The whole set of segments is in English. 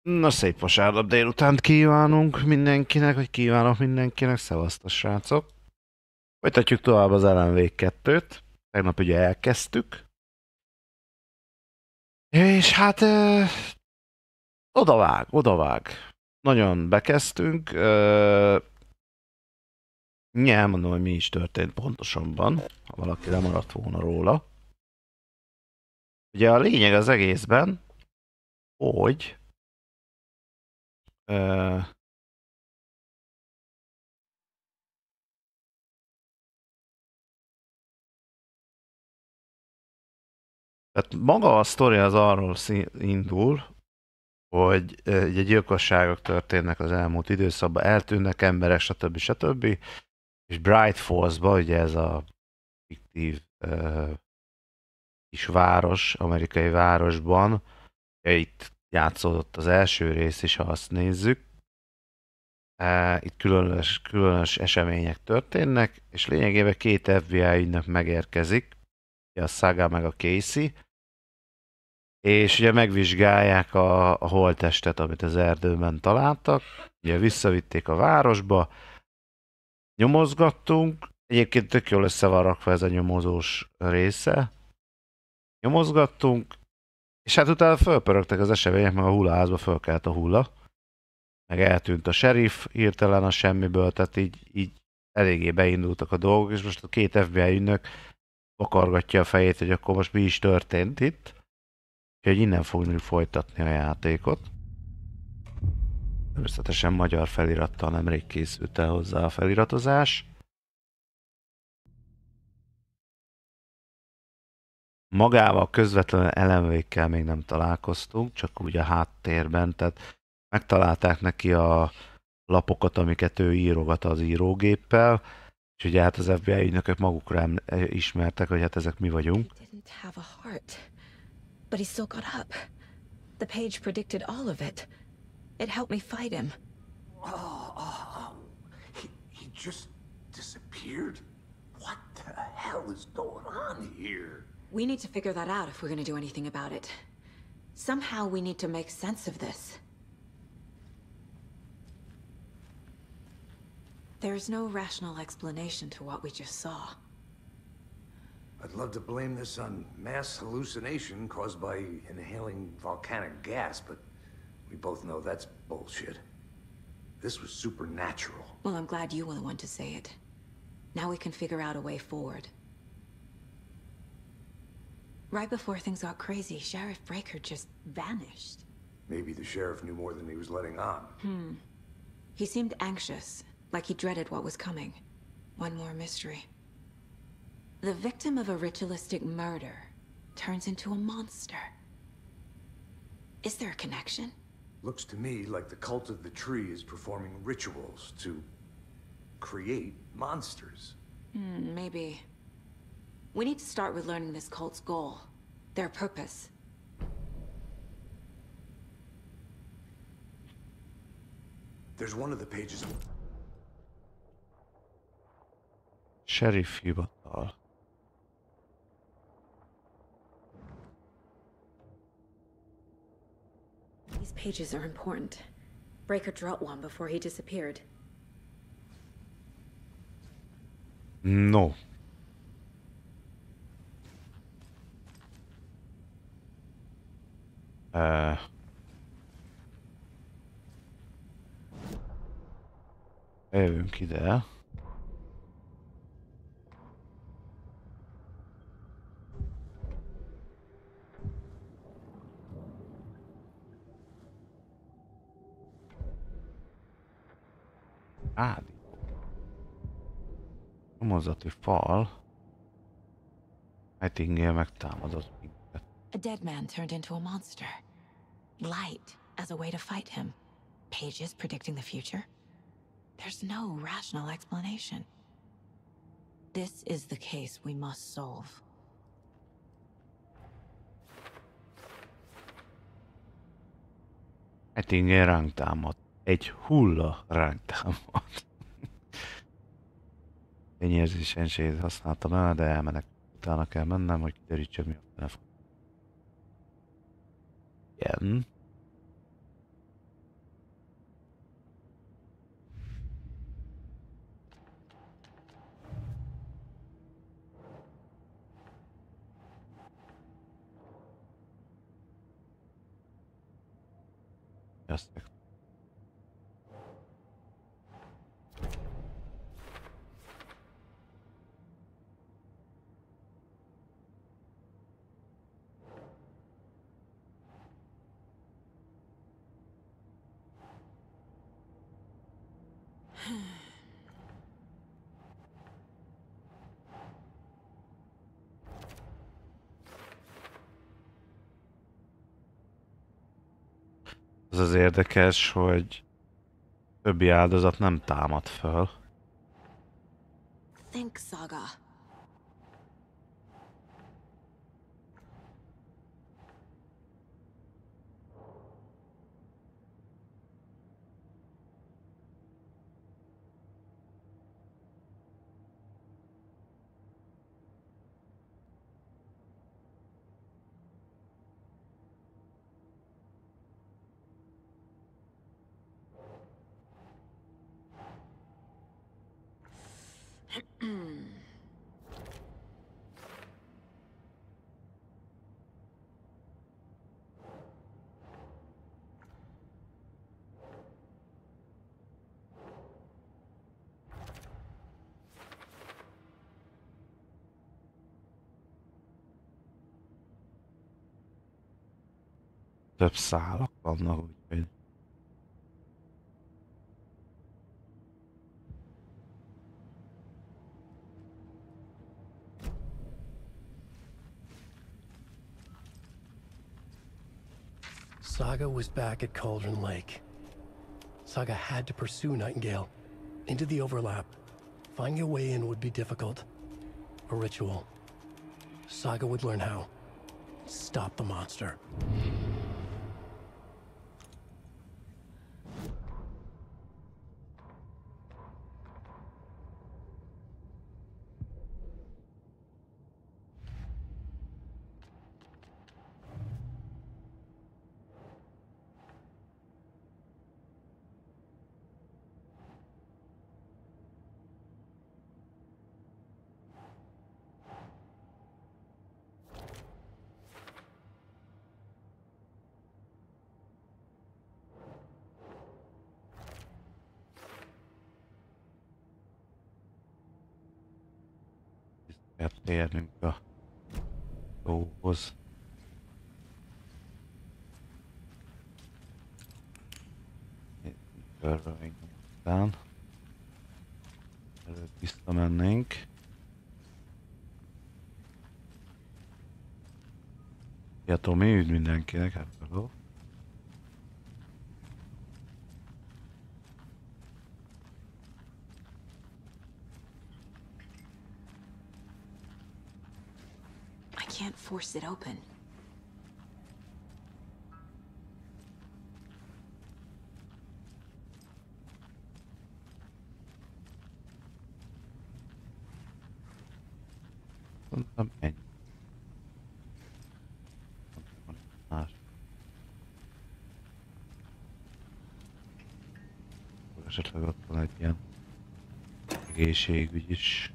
Na, szép vasárnap délutánt kívánunk mindenkinek, vagy kívánok mindenkinek, szevasztok srácok! Folytatjuk tovább az LMV2-t. Tegnap ugye elkezdtük. És hát odavág. Nagyon bekezdtünk. Elmondom, hogy mi is történt pontosabban, ha valaki lemaradt volna róla. Ugye a lényeg az egészben, hogy tehát maga a sztori az arról indul, hogy ugye gyilkosságok történnek az elmúlt időszakban, eltűnnek emberek, stb. És Bright Falls-ba, ugye ez a fiktív kis város, amerikai városban, itt játszódott az első rész is, ha azt nézzük. Itt különös események történnek, és lényegében 2 FBI ügynök megérkezik, a Saga meg a Casey, és ugye megvizsgálják a holttestet, amit az erdőben találtak. Ugye visszavitték a városba, nyomozgattunk, egyébként tök jól össze van rakva ez a nyomozós része. Nyomozgattunk, és hát utána fölpörögtek az események, meg a hullaházba fölkelt a hulla. Meg eltűnt a sheriff hirtelen a semmiből, tehát így eléggé beindultak a dolgok, és most a 2 FBI ügynök vakargatja a fejét, hogy akkor most mi is történt itt. Úgyhogy innen fogjuk folytatni a játékot. Természetesen magyar felirattal nemrég készült el hozzá a feliratozás. Magával közvetlenül elemvékkel még nem találkoztunk, csak úgy a háttérben, tehát megtalálták neki a lapokat, amiket ő írogat az írógéppel, és ugye hát az FBI ügynökök magukra ismertek, hogy hát ezek mi vagyunk. But he still got up. The page predicted all of it. It helped me fight him. He just disappeared? What the hell is going on here? We need to figure that out if we're gonna do anything about it. Somehow we need to make sense of this. There's no rational explanation to what we just saw. I'd love to blame this on mass hallucination caused by inhaling volcanic gas, but we both know that's bullshit. This was supernatural. Well, I'm glad you were the one to say it. Now we can figure out a way forward. Right before things got crazy, Sheriff Breaker just vanished. Maybe the sheriff knew more than he was letting on. He seemed anxious, like he dreaded what was coming. One more mystery. The victim of a ritualistic murder turns into a monster. Is there a connection? Looks to me like the cult of the tree is performing rituals to create monsters. Maybe. We need to start with learning this cult's goal, their purpose. There's one of the pages. Sheriff hivatal. These pages are important. Breaker dropped one before he disappeared. No. Jövünk ide. Nyomozati fal. Nightingale megtámadott minket. A dead man turned into a monster. Light as a way to fight him. Pages predicting the future. There's no rational explanation. This is the case we must solve. Nightingale ránk támad. Egy hulla ránk támad. Fényérzésenységet használtam el, de elmenek. Utána kell mennem, hogy kiderítsem, mi a telefon. Igen. vesztek. Az az érdekes, hogy többi áldozat nem támad föl. Think, Saga. Több szálak vannak, úgyhogy... Saga was back at Cauldron Lake. Saga had to pursue Nightingale into the overlap. Finding a way in would be difficult. A ritual. Saga would learn how. Stop the monster. Térnünk a szóhoz. Körülünk után. Előbb visszamennénk. Ja, Tomi, üdv mindenkinek, hello. I can't force it open. Mondtam ennyi. Más. Esetleg ott van egy ilyen egészségügy is.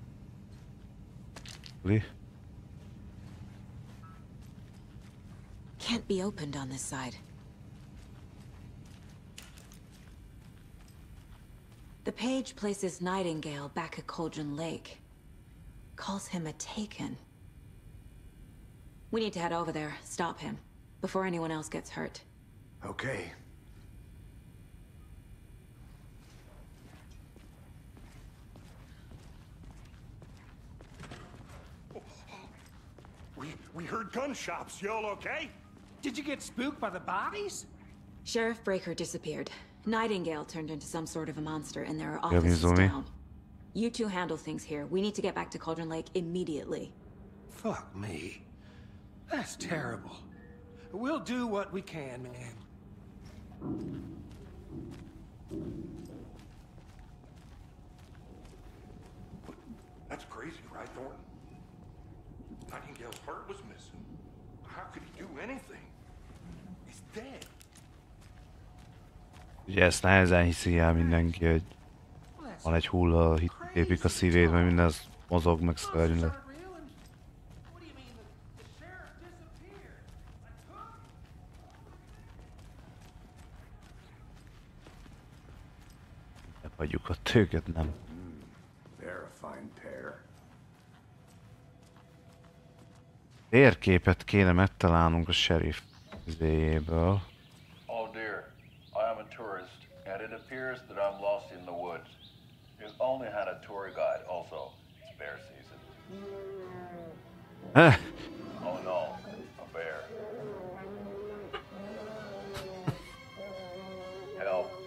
Can't be opened on this side. The page places Nightingale back at Cauldron Lake. Calls him a taken. We need to head over there, stop him, before anyone else gets hurt. Okay. We heard gunshots. Y'all okay? Did you get spooked by the bodies? Sheriff Breaker disappeared. Nightingale turned into some sort of a monster, and there are Yeah, offices Mizumi. down. You two handle things here. We need to get back to Cauldron Lake immediately. Fuck me. That's terrible. We'll do what we can, man. That's crazy, right, Thornton? Nightingale's heart was missing. How could he do anything? He's dead. Ugye ezt nehezen hiszi el mindenki, hogy van egy hulla, lépik a szívét, mert minden az mozog, meg szörnyű. hagyjuk ott őket, nem. They're a fine pair. Térképet kéne megtalálnunk a sheriff izéjéből. Oh dear, I am a tourist, and it appears that I'm lost in the woods. You've only had a tour guide also. It's bear season. Oh no, a bear. Help.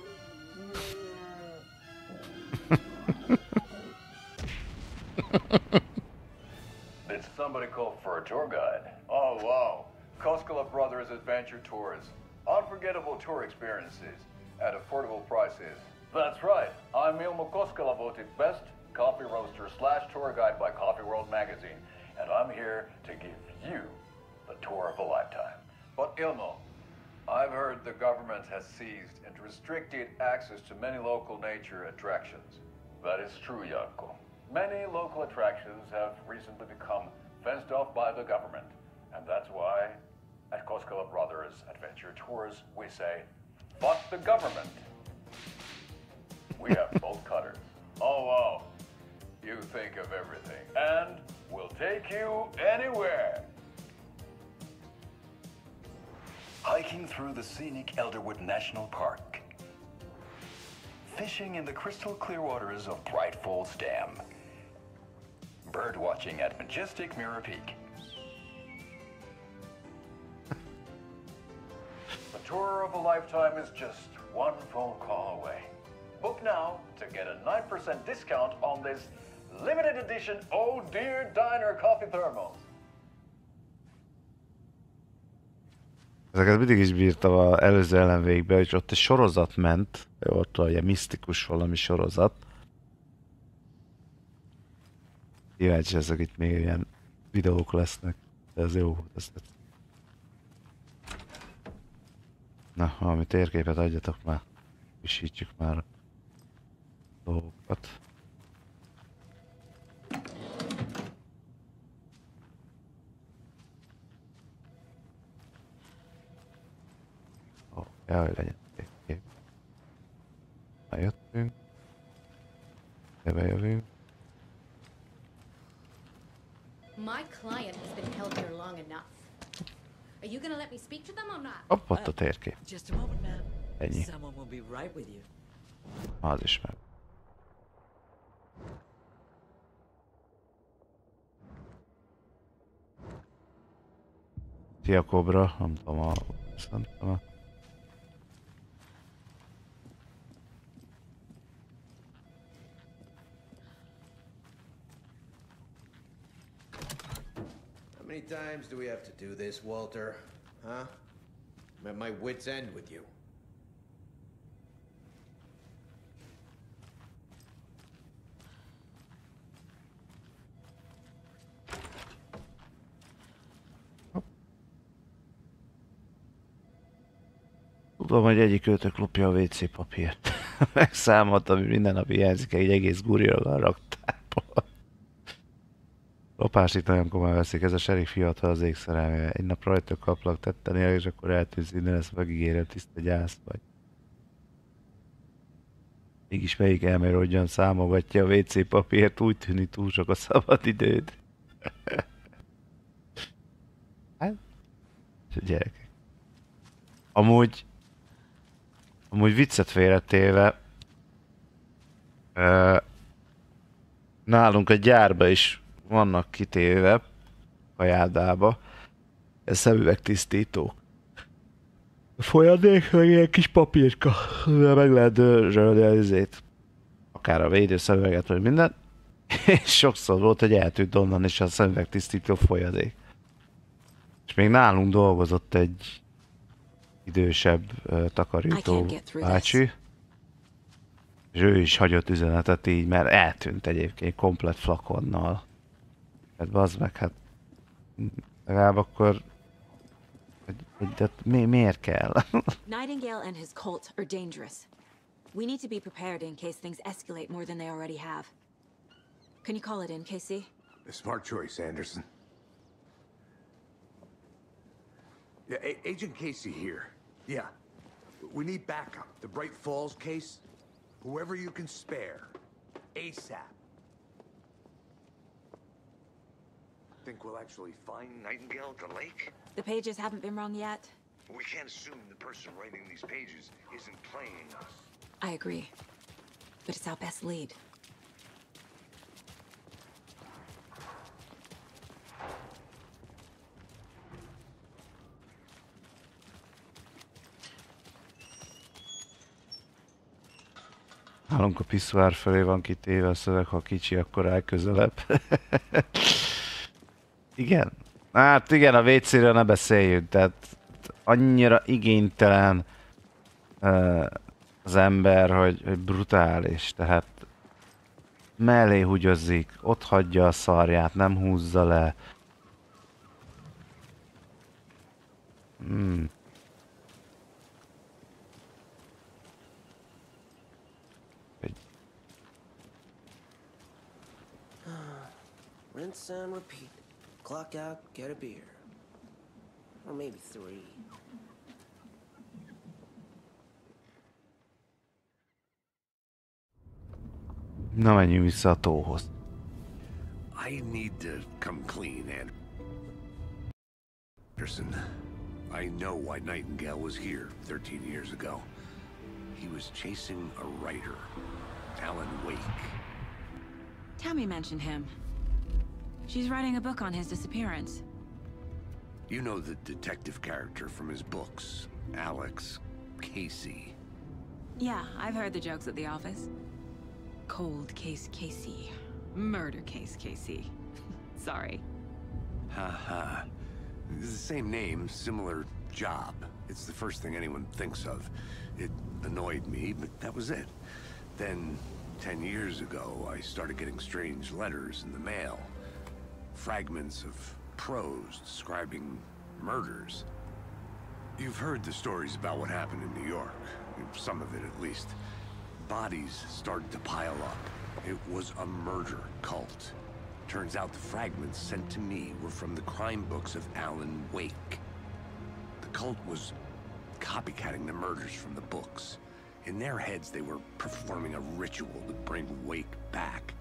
Did somebody call for a tour guide? Oh wow, Koskela Brothers Adventure Tours. Unforgettable tour experiences at affordable prices. That's right, I'm Ilmo Koskela, voted best coffee roaster / tour guide by Coffee World magazine, and I'm here to give you the tour of a lifetime. But Ilmo, I've heard the government has seized and restricted access to many local nature attractions. That is true, Janko. Many local attractions have recently become fenced off by the government, and that's why at Koskela Brothers Adventure Tours we say, fuck the government. We have bolt cutters. Oh wow, you think of everything, and we'll take you anywhere. Hiking through the scenic Elderwood National Park. Fishing in the crystal clear waters of Bright Falls Dam. Bird watching at majestic Mirror Peak. The tour of a lifetime is just one phone call away. Book now to get a 9% discount on this limited edition Oh Dear Diner coffee thermos. Ezeket mindig is bírtam az előző ellenvégbe, és ott egy sorozat ment, ott ugye misztikus valami sorozat. Kíváncsi ezek itt még ilyen videók lesznek, de ez jó volt, ez tetszik. Na, valami térképet adjatok már, visítsük már a dolgokat. Kell, hogy legyen térkép. Bejöttünk. Bejövünk. My client has been held here long enough. Are you gonna let me speak to them or not? Hopp, ott a térkép. Just a moment, ma'am. Ennyi. Someone will be right with you. Az is meg. Szia Kobra, nem tudom a... Szerintem a... How many times do we have to do this, Walter? Huh? I'm at my wit's end with you. Tudom, hogy egyik őtök lopja a WC papírt. Megszámoltam, hogy minden nap hiányzik egy egész gurira a raktárból. Lopás itt nagyon komolyan veszik, ez a sheriff fiatal az égszerelmével. Egy nap rajta kaplak tetten él, és akkor eltűnsz innen, ezt megígérem, tiszta gyász vagy. Mégis melyik elmerodjan számogatja a WC papírt, úgy tűnik túl sok a szabad időd. Hát, gyerekek. Amúgy viccet félretéve, nálunk a gyárba is vannak kitéve kajádába ez szemüvegtisztítók. Folyadék, meg ilyen kis papírka, meg lehet dörzsölni ezért. Akár a védőszemüveget, vagy minden. És sokszor volt, hogy eltűnt onnan is a szemüvegtisztító folyadék. És még nálunk dolgozott egy idősebb takarító bácsi. És ő is hagyott üzenetet így, mert eltűnt egyébként komplet flakonnal. Hát bazd meg, hát legalább akkor... De miért kell? Nightingale and his cult are dangerous. We need to be prepared in case things escalate more than they already have. Can you call it in, Casey? A smart choice, Anderson. Yeah, Agent Casey here. Yeah. We need backup. The Bright Falls case? Whoever you can spare. ASAP. Think we'll actually find Nightingale at the lake? The pages haven't been wrong yet. We can't assume the person writing these pages isn't playing us. I agree. But it's our best lead. Nálunk a piszoár felé van kitéve a szöveg, ha kicsi, akkor áll közelebb. Igen. Hát igen, a WC-ről ne beszéljünk, tehát annyira igénytelen az ember, hogy brutális, tehát mellé húgyozzik, ott hagyja a szarját, nem húzza le. Rinse and repeat. Clock out, get a beer. Or maybe 3. Na, menjünk vissza a tóhoz. I need to come clean, Anderson. I know why Nightingale was here 13 years ago. He was chasing a writer, Alan Wake. Tammy mentioned him. She's writing a book on his disappearance. You know the detective character from his books, Alex Casey. Yeah, I've heard the jokes at the office. Cold case Casey. Murder case Casey. Sorry. Haha. It's the same name, similar job. It's the first thing anyone thinks of. It annoyed me, but that was it. Then, 10 years ago, I started getting strange letters in the mail. Fragments of prose describing murders. You've heard the stories about what happened in New York. Some of it, at least. Bodies started to pile up. It was a murder cult. Turns out the fragments sent to me were from the crime books of Alan Wake. The cult was copycatting the murders from the books. In their heads, they were performing a ritual to bring Wake back.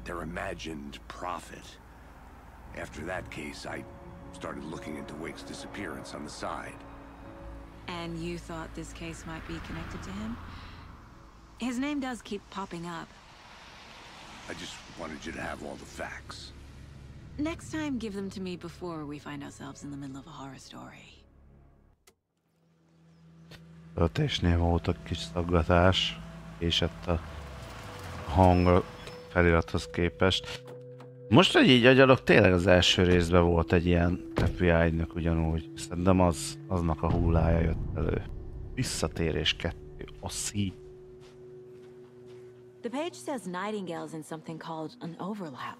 Their imagined prophet. After that case, I started looking into Wake's disappearance on the side. And you thought this case might be connected to him? His name does keep popping up. I just wanted you to have all the facts. Next time, give them to me before we find ourselves in the middle of a horror story. Öltésnél volt a kis szaggatás, esett a hang felirathoz képest. Most, hogy így agyalok, tényleg az első részben volt egy ilyen FBI ügynök ugyanúgy. Szerintem aznak a hullája jött elő. Visszatérés 2, a szív. The page says Nightingale's in something called an overlap.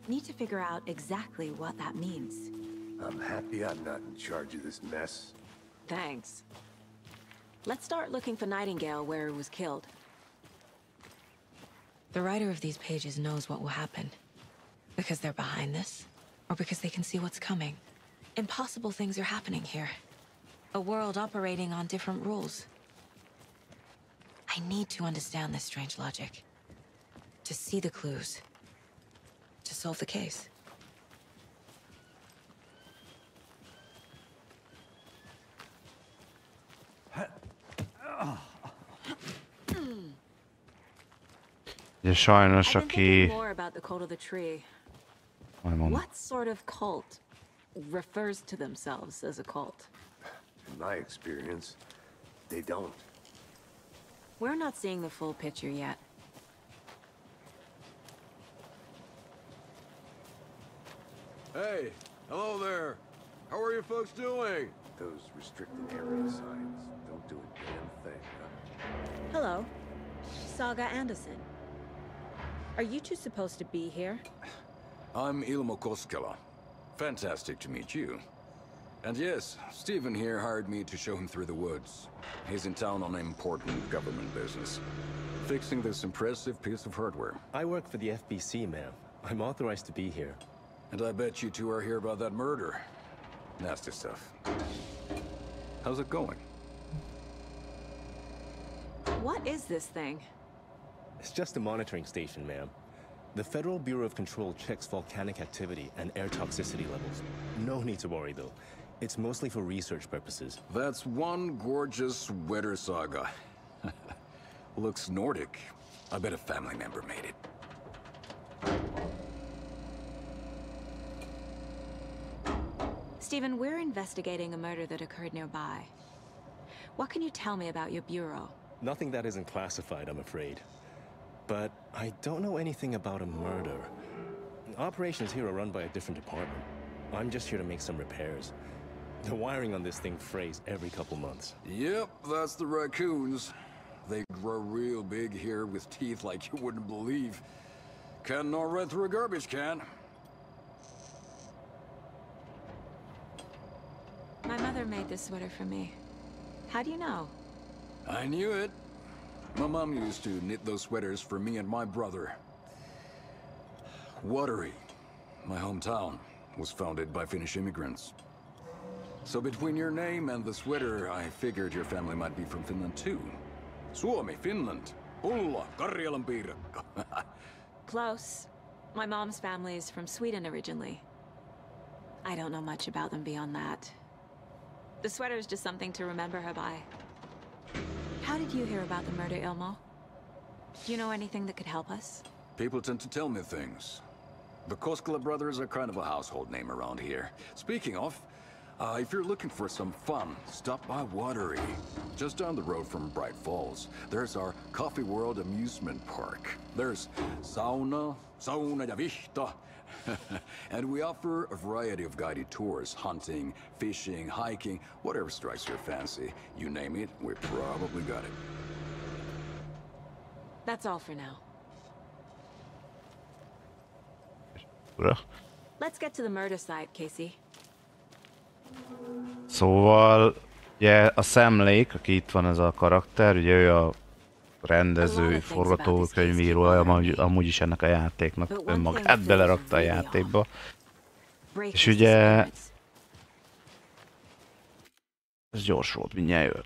Need to figure out exactly what that means. I'm happy I'm not in charge of this mess. Thanks. Let's start looking for Nightingale where he was killed. The writer of these pages knows what will happen. Because they're behind this, or because they can see what's coming. Impossible things are happening here. A world operating on different rules. I need to understand this strange logic. To see the clues. To solve the case. Ugye sajnos, aki... More about the cult of the tree. What sort of cult refers to themselves as a cult? In my experience, they don't. We're not seeing the full picture yet. Hey, hello there. How are you folks doing? Those restricted area signs don't do a damn thing, huh? Hello. Saga Anderson. Are you two supposed to be here? I'm Ilmo Koskela. Fantastic to meet you. And yes, Stephen here hired me to show him through the woods. He's in town on important government business. Fixing this impressive piece of hardware. I work for the FBC, ma'am. I'm authorized to be here. And I bet you two are here about that murder. Nasty stuff. How's it going? What is this thing? It's just a monitoring station, ma'am. The Federal Bureau of Control checks volcanic activity and air toxicity levels. No need to worry, though. It's mostly for research purposes. That's one gorgeous weather saga. Looks Nordic. I bet a family member made it. Stephen, we're investigating a murder that occurred nearby. What can you tell me about your bureau? Nothing that isn't classified, I'm afraid. But I don't know anything about a murder. Operations here are run by a different department. I'm just here to make some repairs. The wiring on this thing frays every couple months. Yep, that's the raccoons. They grow real big here with teeth like you wouldn't believe. Can't gnaw right through a garbage can. My mother made this sweater for me. How do you know? I knew it. My mom used to knit those sweaters for me and my brother. Watery, my hometown, was founded by Finnish immigrants. So between your name and the sweater, I figured your family might be from Finland too. Suomi, Finland. Ulla, Karjalan piirakka. Close. My mom's family is from Sweden originally. I don't know much about them beyond that. The sweater is just something to remember her by. How did you hear about the murder, Ilmo? Do you know anything that could help us? People tend to tell me things. The Koskela brothers are kind of a household name around here. Speaking of, if you're looking for some fun, stop by Watery. Just down the road from Bright Falls, there's our Coffee World amusement park. There's sauna ja vihta. And we offer a variety of guided tours, hunting, fishing, hiking, whatever strikes your fancy. You name it, we probably got it. That's all for now. Let's get to the murder site, Casey. Szóval, ugye a Szemlék, aki itt van ez a karakter, ugye ő a rendező, forgatókönyvíró, amúgy is ennek a játéknak önmagát belerakta a játékba. És ugye ez gyors volt, mindjárt jön.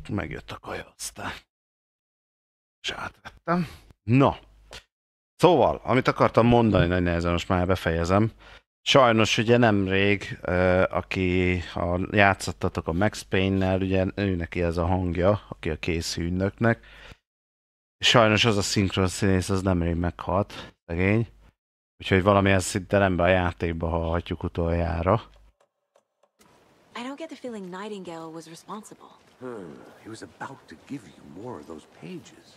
megjött a kaja aztán. És átvettem. Na. Szóval, amit akartam mondani, nagy nehezen most már befejezem. Sajnos ugye nemrég, aki játszottatok a Max Payne-nel, ugye ő neki ez a hangja, aki a Casey ügynöknek. Sajnos az a szinkron színész az nemrég meghalt, szegény. Úgyhogy valamilyen szinten ebbe a játékba hallhatjuk utoljára. I don't get the feeling Nightingale was responsible. He was about to give you more of those pages.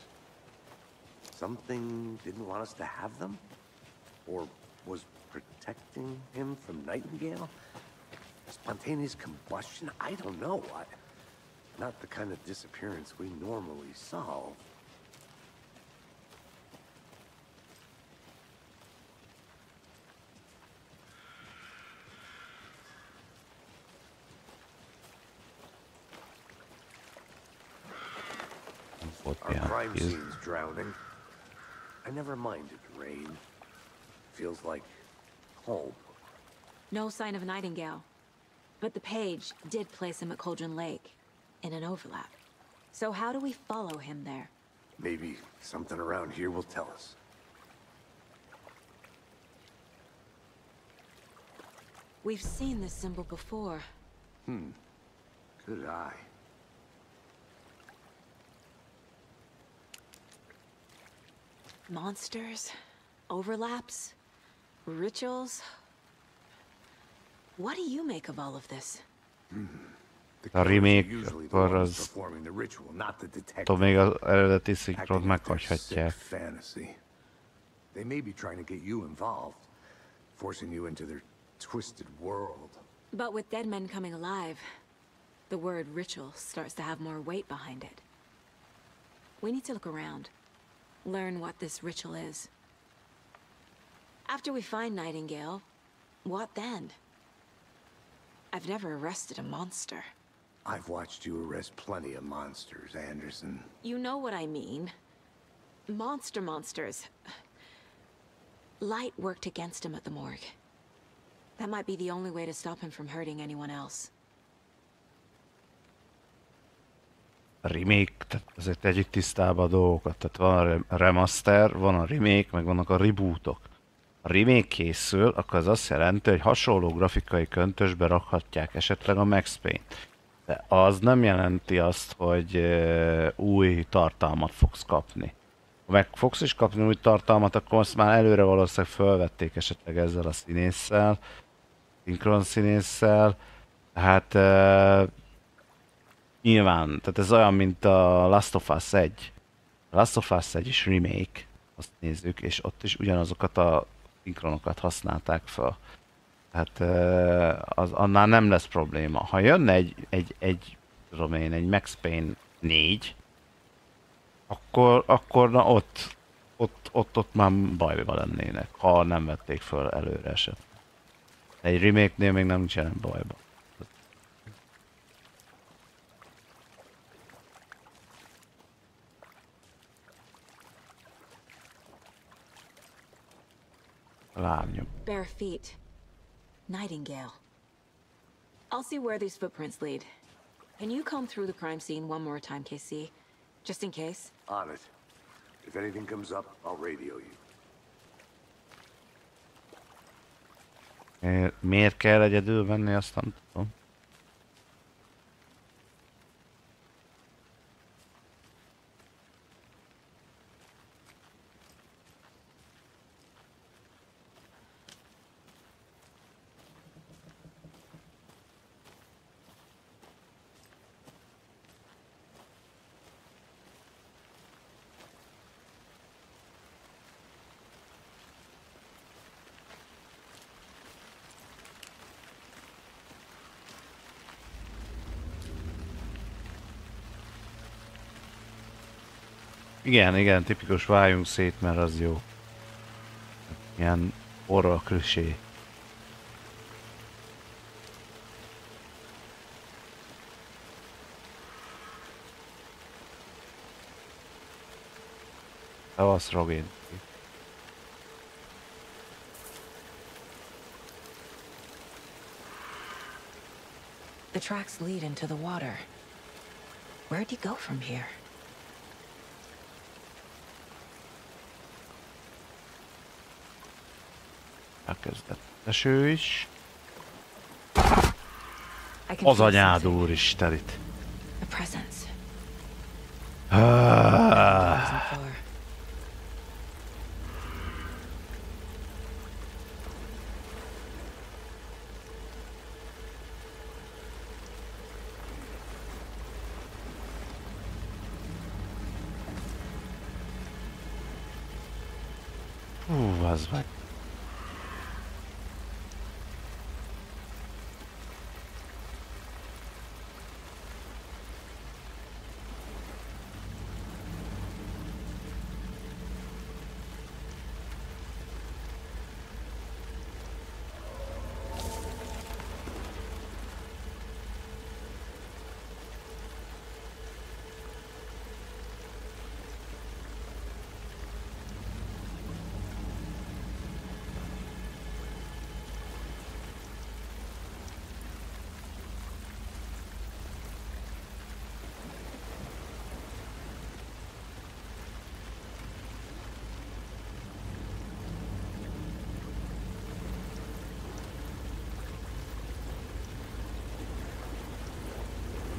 Something didn't want us to have them? Or was protecting him from Nightingale? Spontaneous combustion? I don't know. Not the kind of disappearance we normally solve. Our crime scene's drowning. I never minded rain. Feels like home. No sign of Nightingale. But the page did place him at Cauldron Lake, in an overlap. So how do we follow him there? Maybe something around here will tell us. We've seen this symbol before. Good eye. Monsters, overlaps, rituals. What do you make of all of this? A remake, akkor az... Tudom, még az eredeti szinkront meghagyhatják. They may be trying to get you involved, forcing you into their twisted world. But with dead men coming alive, the word ritual starts to have more weight behind it. We need to look around. Learn what this ritual is. After we find Nightingale, what then? I've never arrested a monster. I've watched you arrest plenty of monsters, Anderson. You know what I mean. Monsters. Light worked against him at the morgue. That might be the only way to stop him from hurting anyone else. A remake, tehát azért tegyük tisztába a dolgokat. Tehát van a remaster, van a remake, meg vannak a rebootok. A remake készül, akkor az azt jelenti, hogy hasonló grafikai köntösbe rakhatják esetleg a Max Payne-t. De az nem jelenti azt, hogy új tartalmat fogsz kapni. Ha meg fogsz is kapni új tartalmat, akkor azt már előre valószínűleg felvették esetleg ezzel a színésszel, szinkron színésszel. Hát nyilván, tehát ez olyan, mint a Last of Us 1. A Last of Us 1 is remake, azt nézzük, és ott is ugyanazokat a szinkronokat használták fel. Hát az annál nem lesz probléma. Ha jönne egy Max Payne 4, akkor na ott már bajba lennének, ha nem vették föl előre eset. Egy remake-nél még nem nincsenek bajba. Lábnyom. Bare feet. Nightingale. I'll see where these footprints lead. Can you comb through the crime scene one more time, KC? Just in case? On it. If anything comes up, I'll radio you. Miért kell egyedül venni, azt nem tudom. Igen, tipikus váljunk szét, mert az jó. Ilyen horror klisé. Szevasz, Robin. The tracks lead into the water. Where'd he go from here? Elkezdett eső is. Az anyád úristen itt. A presence. Az meg.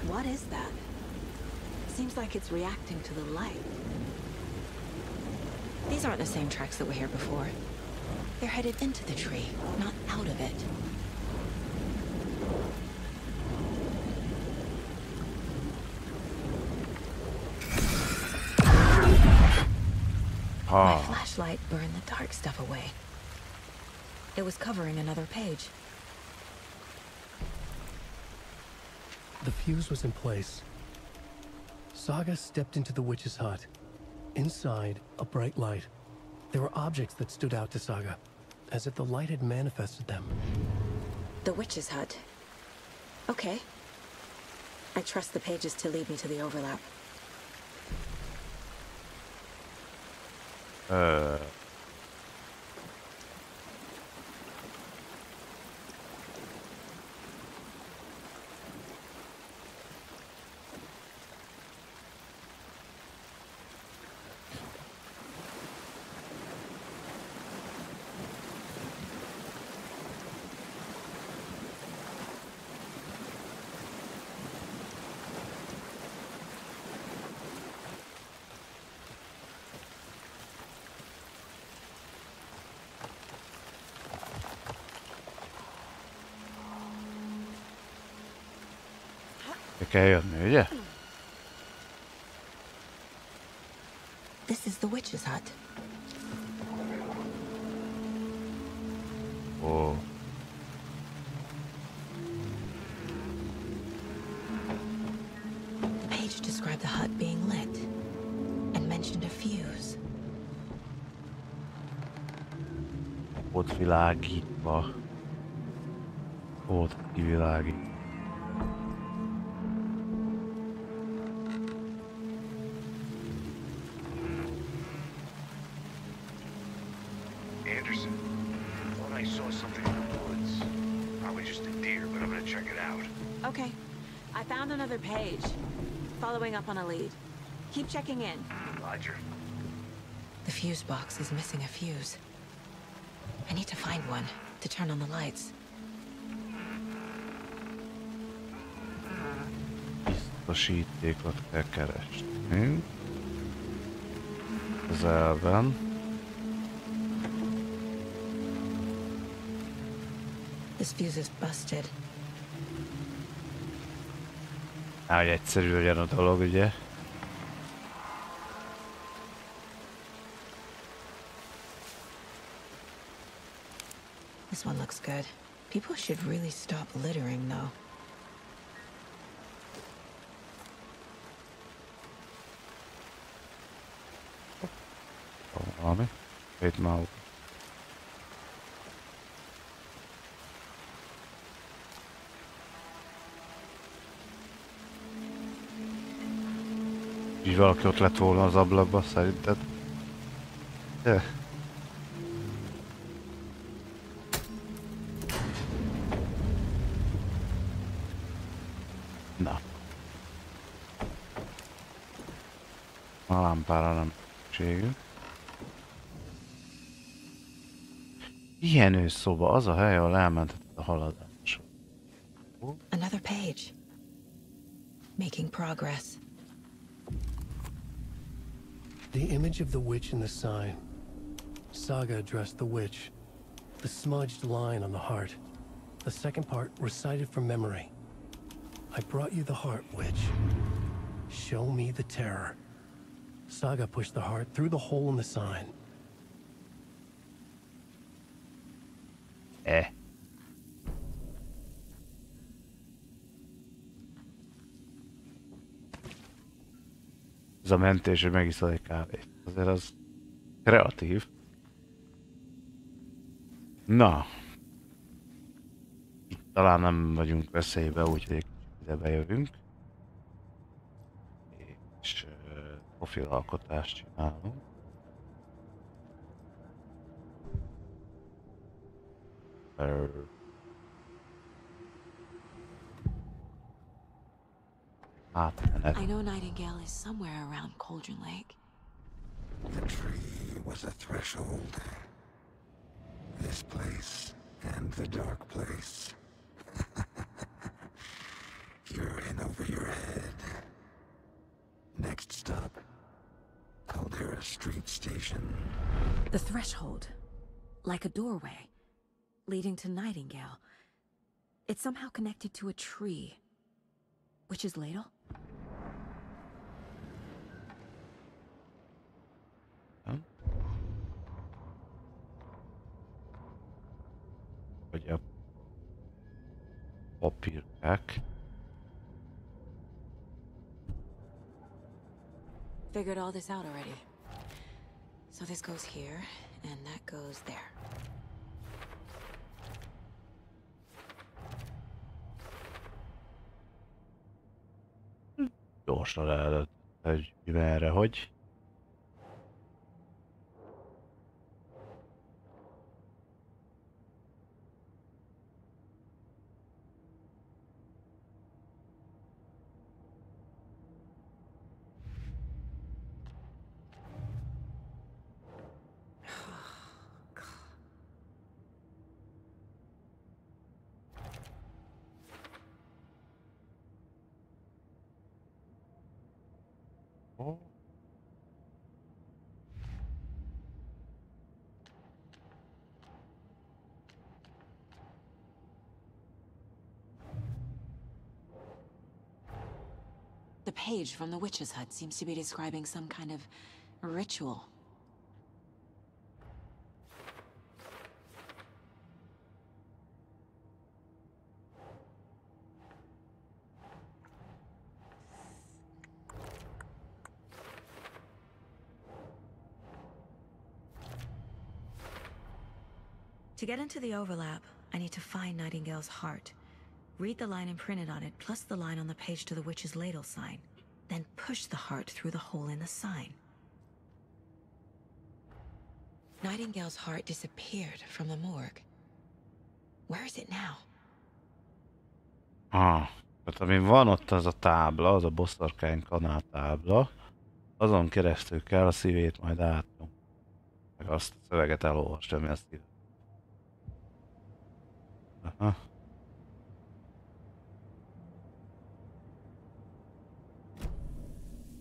What is that? Seems like it's reacting to the light. These aren't the same tracks that were here before. They're headed into the tree, not out of it. My flashlight burned the dark stuff away. It was covering another page. The fuse was in place. Saga stepped into the witch's hut. Inside, a bright light. There were objects that stood out to Saga, as if the light had manifested them. The witch's hut. Okay. I trust the pages to lead me to the overlap. Kell jönni, ugye? This is the witch's hut. Oh. The page described the hut being lit and mentioned a fuse. Ott világítva. Ott kivilágítva. Okay, I found another page. Following up on a lead. Keep checking in. Roger. The fuse box is missing a fuse. I need to find one to turn on the lights. Biztosítékot kell keresni. Közelben. This fuse is busted. Hogy egyszerű legyen a dolog, ugye? This one looks good. People should really stop littering, though. Valami? Itt már. Így valaki ott lett volna az ablakba, szerinted? De. Na. A lámpára nem szükségünk. Pihenő szoba, az a hely, ahol elmentett a haladás. Another page. Making progress. The image of the witch in the sign. Saga addressed the witch. The smudged line on the heart. The second part recited from memory. I brought you the heart, witch. Show me the terror. Saga pushed the heart through the hole in the sign. Ez a mentés, hogy megiszod egy kávét. Azért az kreatív. Na. Itt talán nem vagyunk veszélybe, úgyhogy egy kicsit ide bejövünk. És profilalkotást csinálunk. I know Nightingale is somewhere around Cauldron Lake. The tree was a threshold. This place and the dark place. You're in over your head. Next stop, Caldera Street Station. The threshold. Like a doorway. Leading to Nightingale. It's somehow connected to a tree. Witch's ladle? Vagy a papírkák. Figured all this out already. So this goes here, and that goes there. Gyorsan eredett, hogy merre, hogy. The page from the witch's hut seems to be describing some kind of ritual. To get into the overlap, I need to find Nightingale's heart. Read the line imprinted on it, plus the line on the page to the witch's ladle sign. Then push the heart through the hole in the sign. Nightingale's heart disappeared from the morgue. Where is it now? Tehát amin van ott az a tábla, az a boszorkány kanál tábla, azon keresztül kell a szívét majd átnyomni. Meg azt a szöveget elolvasni, ami a szívet. Aha.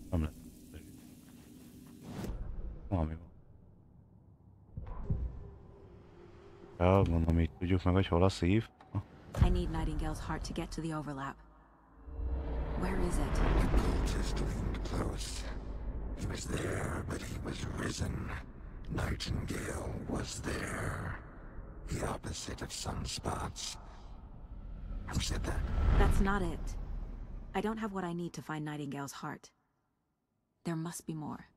Nem lehet. Valami van. Ja, gondolom így tudjuk meg, hogy hol a szív. I need Nightingale's heart to get to the overlap. Where is it? The cultist leaned close. He was there, but he was risen. Nightingale was there. The opposite of sunspots. Who said that? That's not it. I don't have what I need to find Nightingale's heart. There must be more.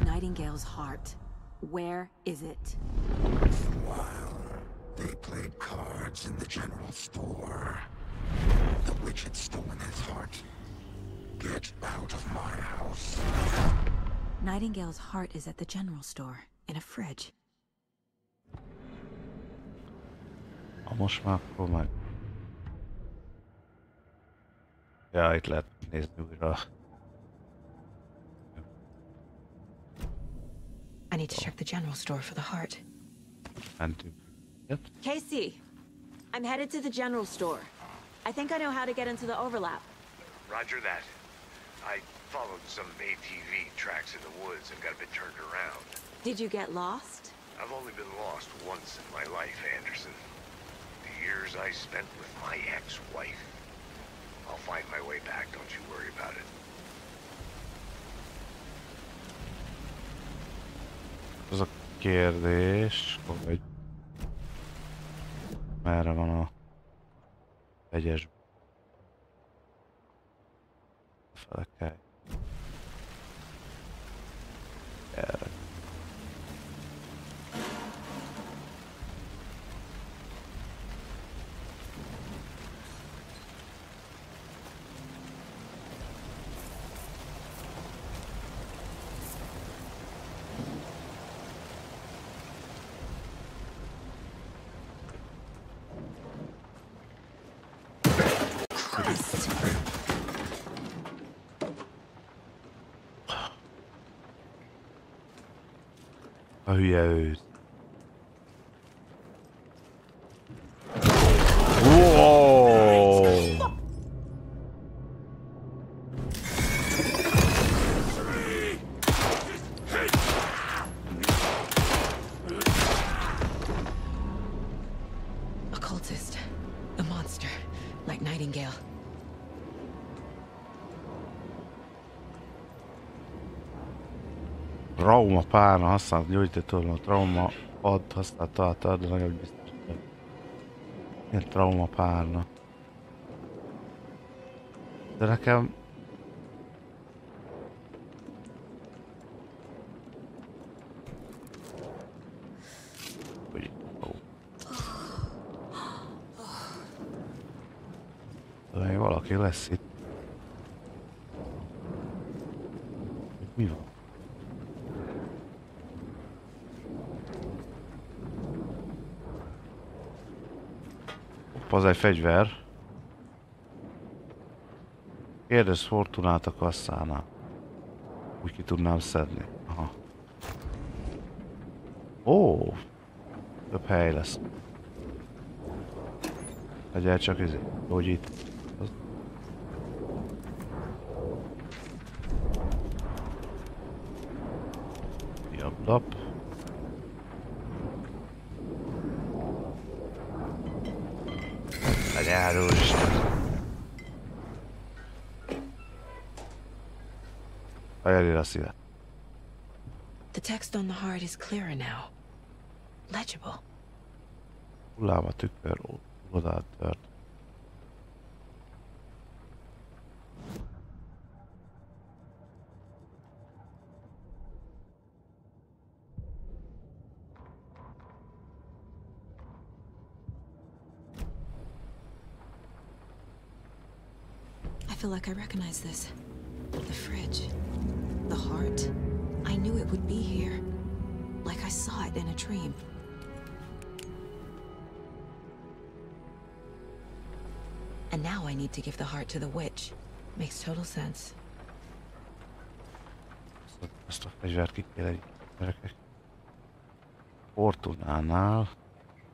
Nightingale's heart. Where is it? While they played cards in the general store, the witch had stolen his heart. Get out of my house. Nightingale's heart is at the general store, in a fridge. Most már akkor meg. Ja, itt lehet nézni újra. I need to check the general store for the heart. Mentünk. Casey, I'm headed to the general store. I think I know how to get into the overlap. Roger that. I followed some ATV tracks in the woods and got a bit turned around. Did you get lost? I've only been lost once in my life, Anderson. The years I spent with my ex-wife. I'll find my way back, don't you worry about it. Az a kérdés, hogy merre van a egyes felekkel. Erre. A hülye őt. Wow! A cultist. A monster. Like Nightingale. Trauma párna használt gyógyítótorna, trauma ad használt találta, de nagyon biztos. Ilyen trauma párna. De nekem... De még valaki lesz itt. Mi van? Az egy fegyver. Kérdezz Fortunát a kasszánál. Úgy ki tudnám szedni. Aha. Ó! Több hely lesz. Egyel csak izé. Hogy itt. Az... Jablap. The text on the heart is clearer now. Legible. Hullám a tükör, oldalt tört. I feel like I recognize this. The fridge. The heart. I knew it would be here. Like I saw it in a dream. And now I need to give the heart to the witch. Makes total sense. Ezt a fegyvert ki kell egy gyerekek. Fortunánál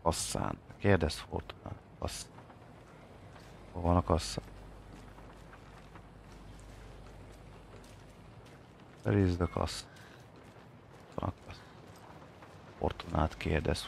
kasszán. Kérdezz Fortunán. Kasszán. Hol van a kasszán? Felízd a kasszán. Fortunát kérdezz.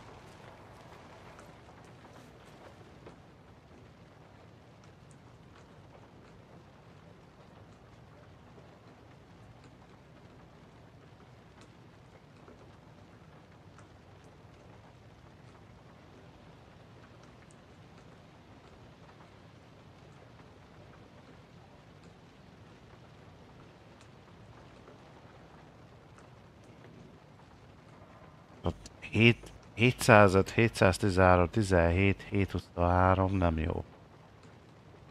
Ott 705, 713, 17, 723 nem jó.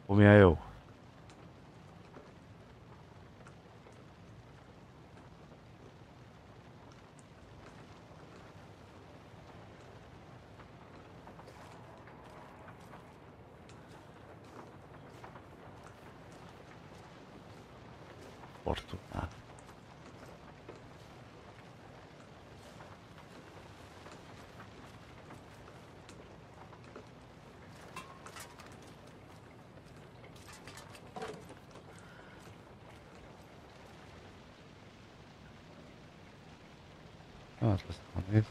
Mi a jó? portugál. Hát lesz a néz.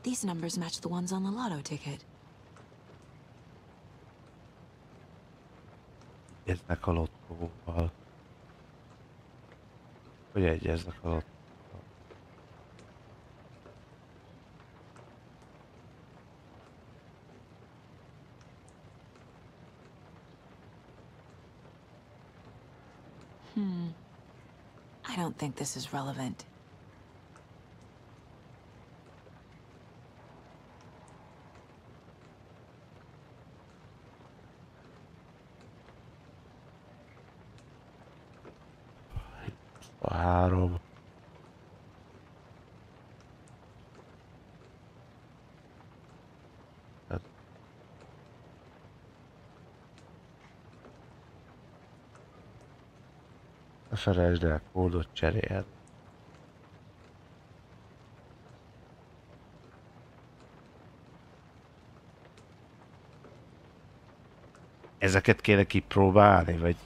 These numbers match the ones on the lotto ticket. Egyeznek a lottóval. Hogy egyeznek a lottóval? I don't think this is relevant. A 3. Ne felejtsd el, kódot cserél. Ezeket kéne kipróbálni, vagy...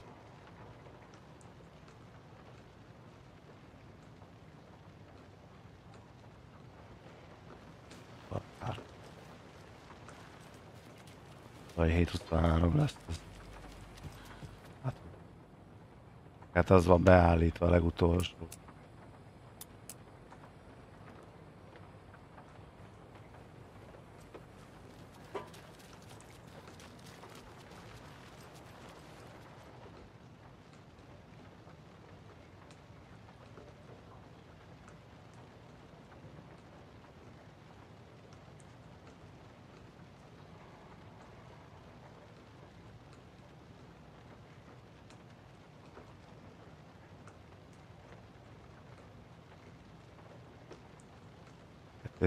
Vagy 723 lesz ez. Hát az van beállítva a legutolsó.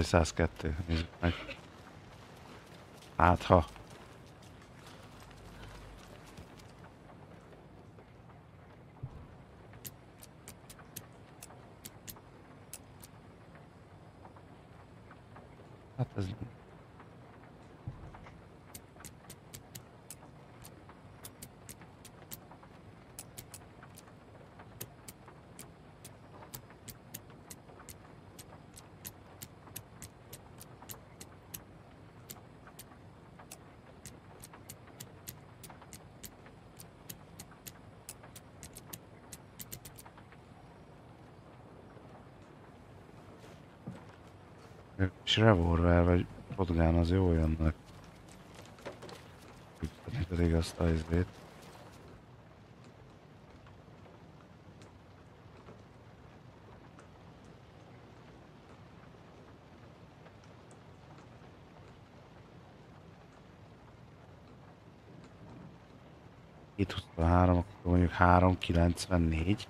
Száz-kettő, nézzük meg. Hát ha. Hát ez... És revolver vagy shotgun az jó jönnek. Pedig azt a izét. Itt 23, akkor mondjuk 394.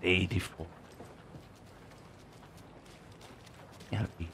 $84. Nyelvi.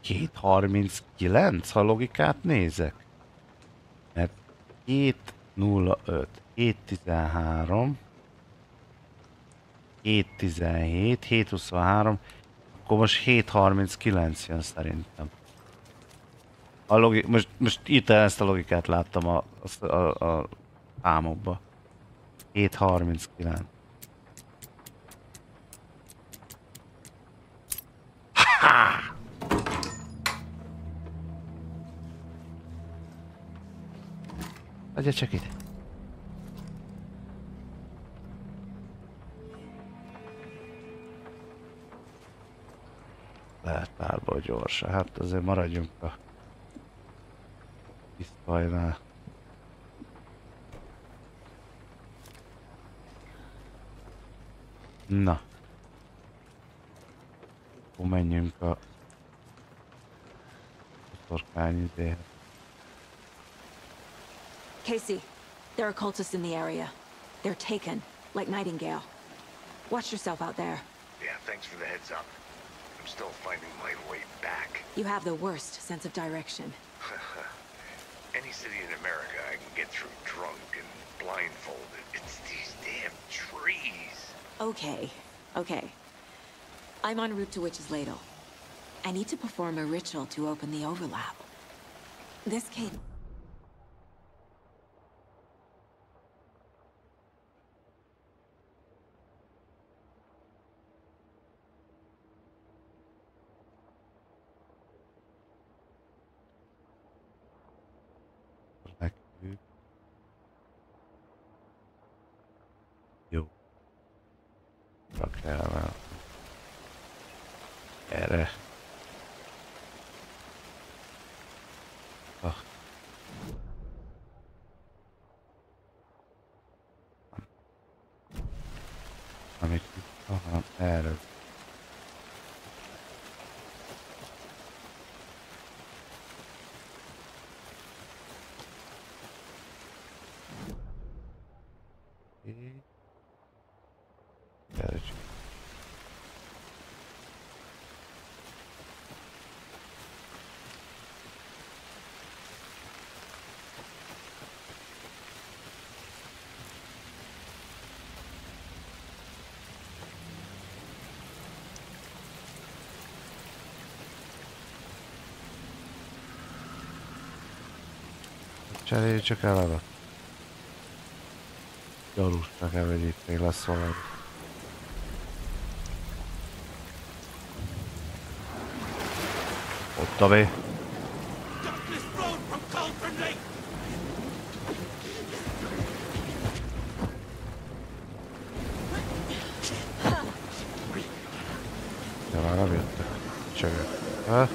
239, ha logikát nézek. Mert 205, 713, 717, 723, akkor most 739 jön szerintem. Most itt ezt a logikát láttam a számokba. 739. Ha! Adja csak ide. Lehet párból gyorsan, hát azért maradjunk a pisztolynál. Na. Akkor menjünk a boszorkány idéhez. Casey, there are cultists in the area. They're taken, like Nightingale. Watch yourself out there. Yeah, thanks for the heads up. I'm still finding my way back. You have the worst sense of direction. Any city in America I can get through drunk and blindfolded. It's these damn trees. Okay, okay. I'm en route to Witch's Ladle. I need to perform a ritual to open the overlap. This came... Jó. Rak el erre. Amit hanem erre. Cserélj csak el alatt. Gyanúsnak el, hogy itt még lesz valami. Ott a vé. De már nem jöttek. Csengőt. Ha?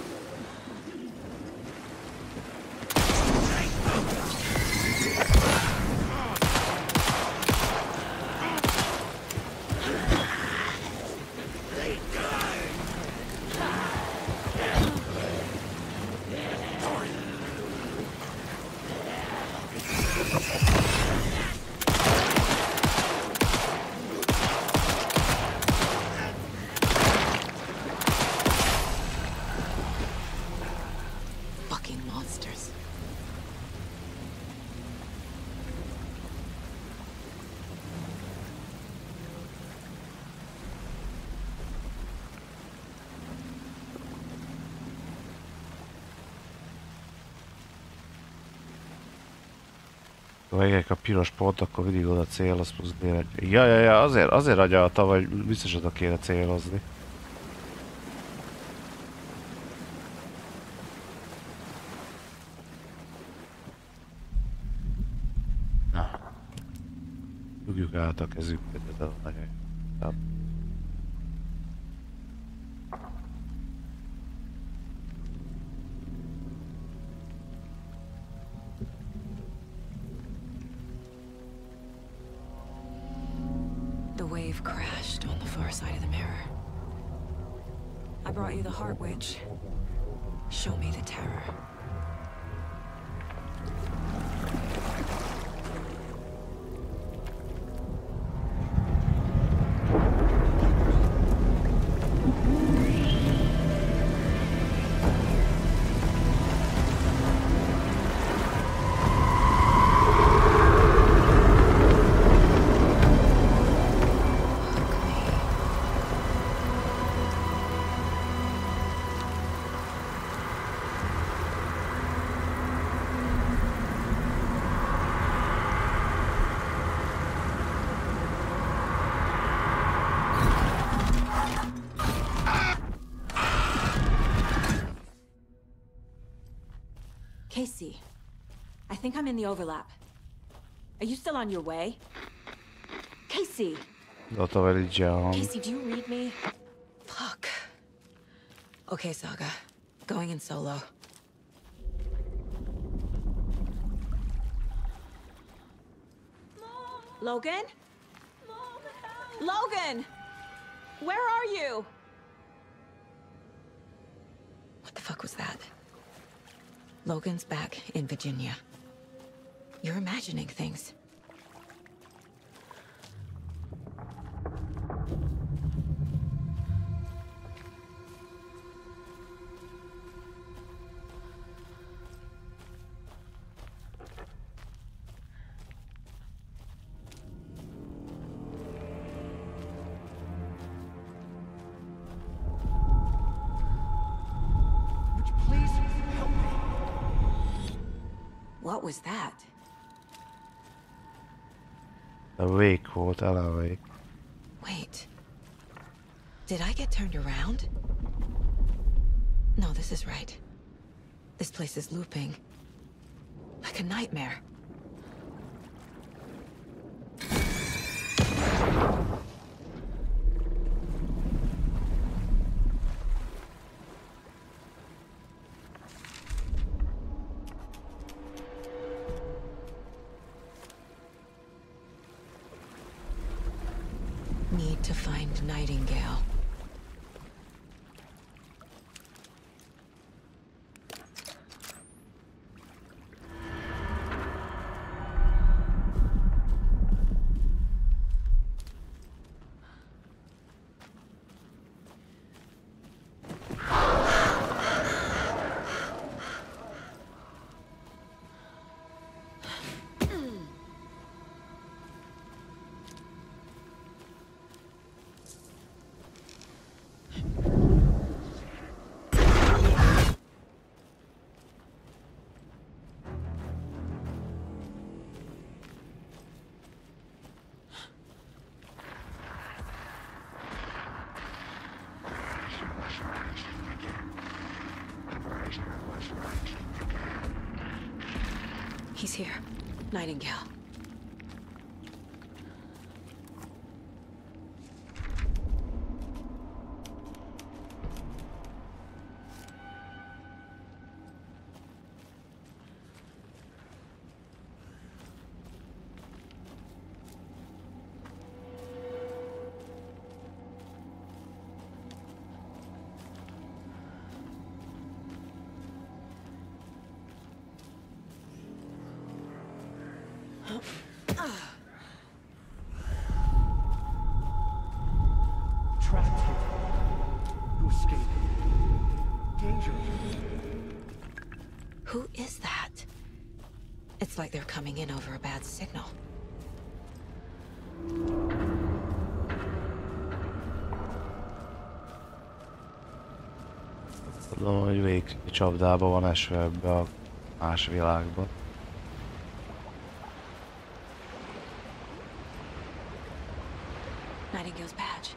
Ha megegyek a piros pont, akkor mindig oda célhoz plusz délek. Ja, azért agyaltam, hogy biztos oda kéne célozni. Na. Dugjuk át a kezünket, de nagyon jó. Crashed on the far side of the mirror. I brought you the Heart Witch. Show me the terror. Casey, I think I'm in the overlap. Are you still on your way? Casey! Casey, do you read me? Fuck. Okay, Saga. Going in solo. Mom. Logan? Mom, help. Logan! Where are you? What the fuck was that? Logan's back in Virginia. You're imagining things. What was that? Awake volt, elawake. Wait. Did I get turned around? No, this is right. This place is looping. Like a nightmare. Need to find Nightingale. He's here. Nightingale. Trapped here. No escape. Danger. Who is that? It's like they're coming in over a bad signal. Tudom, hogy végig csapdába van esve ebbe a más világba. Nightingale's badge.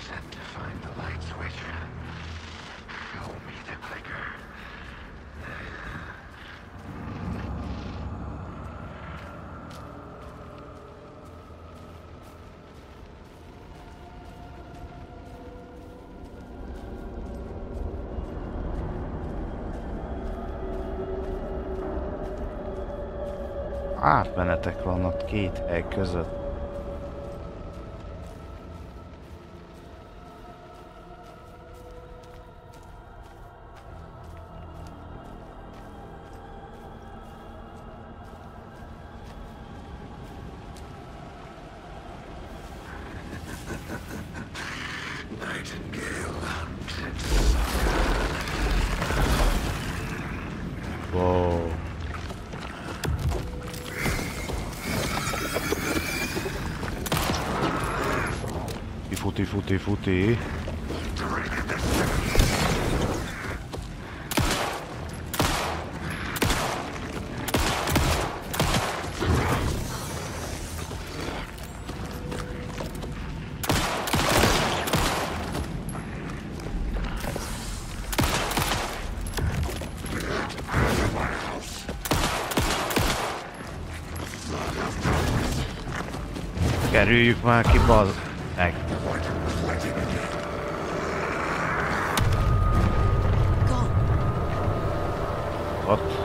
Set to find the light switch. Show me the clicker. Átmenetek vannak két hely között. Wow. futi. Kerüljük már ki, bazd meg! Ott.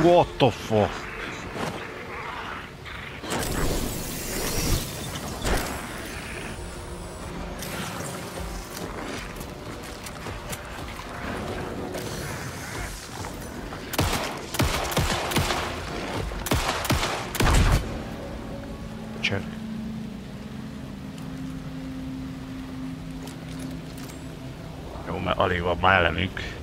What the fuck? Check. Jó, mert alig van már ellenünk.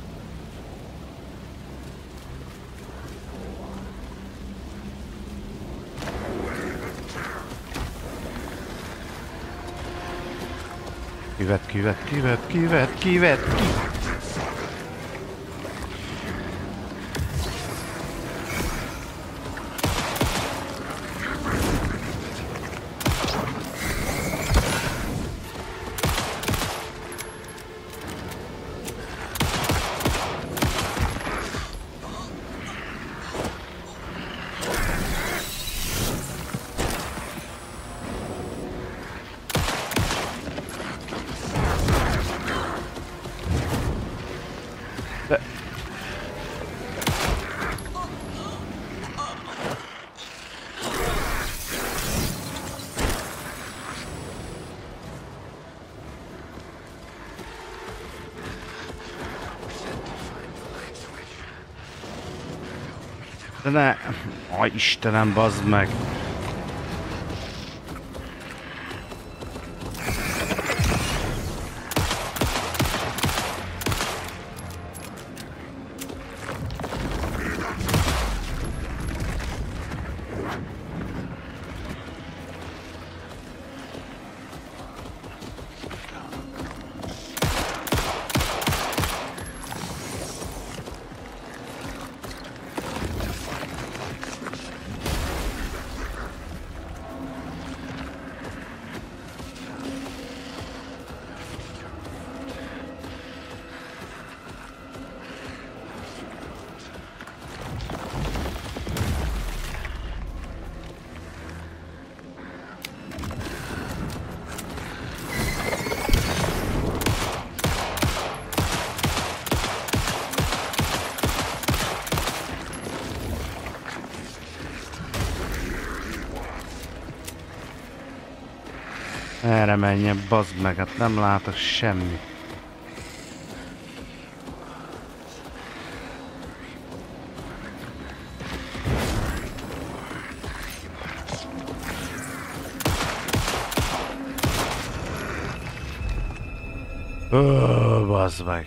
Kivet. De ne... Aj, Istenem, bazd meg! Erre menjen, bazd meg, hát nem látok semmit. Bazd meg.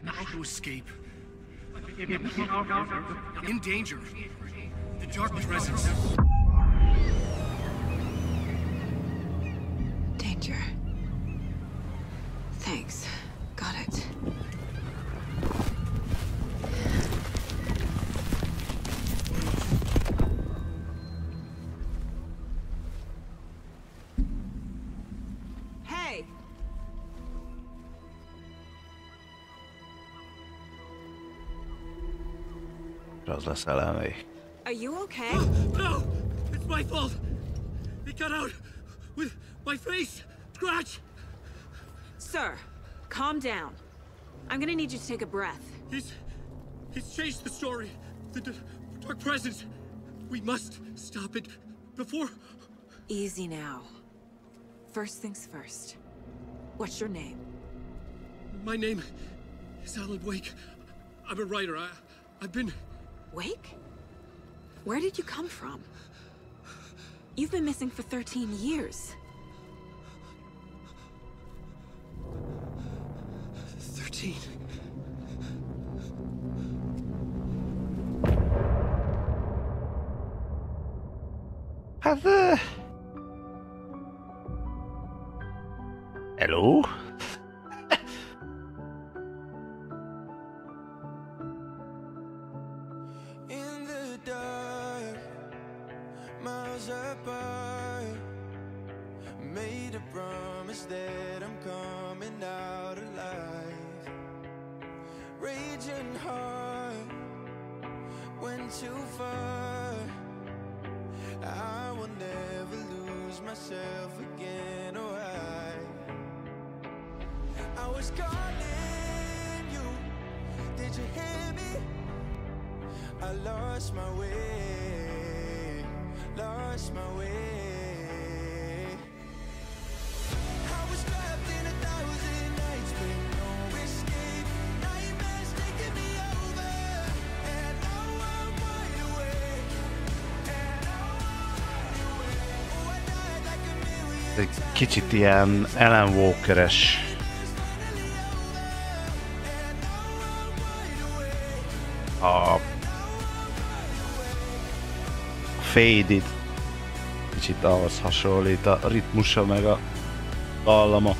Not to escape. In danger. The dark presence. Danger. Thanks. Got it. Hey! Are you okay? No! It's my fault! It got out with my face! Scratch! Sir, calm down. I'm gonna need you to take a breath. He's changed the story. The dark presence. We must stop it before... Easy now. First things first. What's your name? My name is Alan Wake. I'm a writer. I've been... Wake? Where did you come from? You've been missing for 13 years. 13. Hello? In the dark, miles apart, made a promise that I'm coming out alive. Raging heart, went too far. I will never lose myself again, or I was calling you, did you hear me? I lost my way, lost my way. I was trapped in 1,000 nights with no escape. Nightmares taking me over, and now I'm wide awake. And now I'm wide awake. Oh, I died like a million. Egy kicsit ilyen Alan Walker-es. A Faded kicsit ahhoz hasonlít a ritmusa meg a dallama.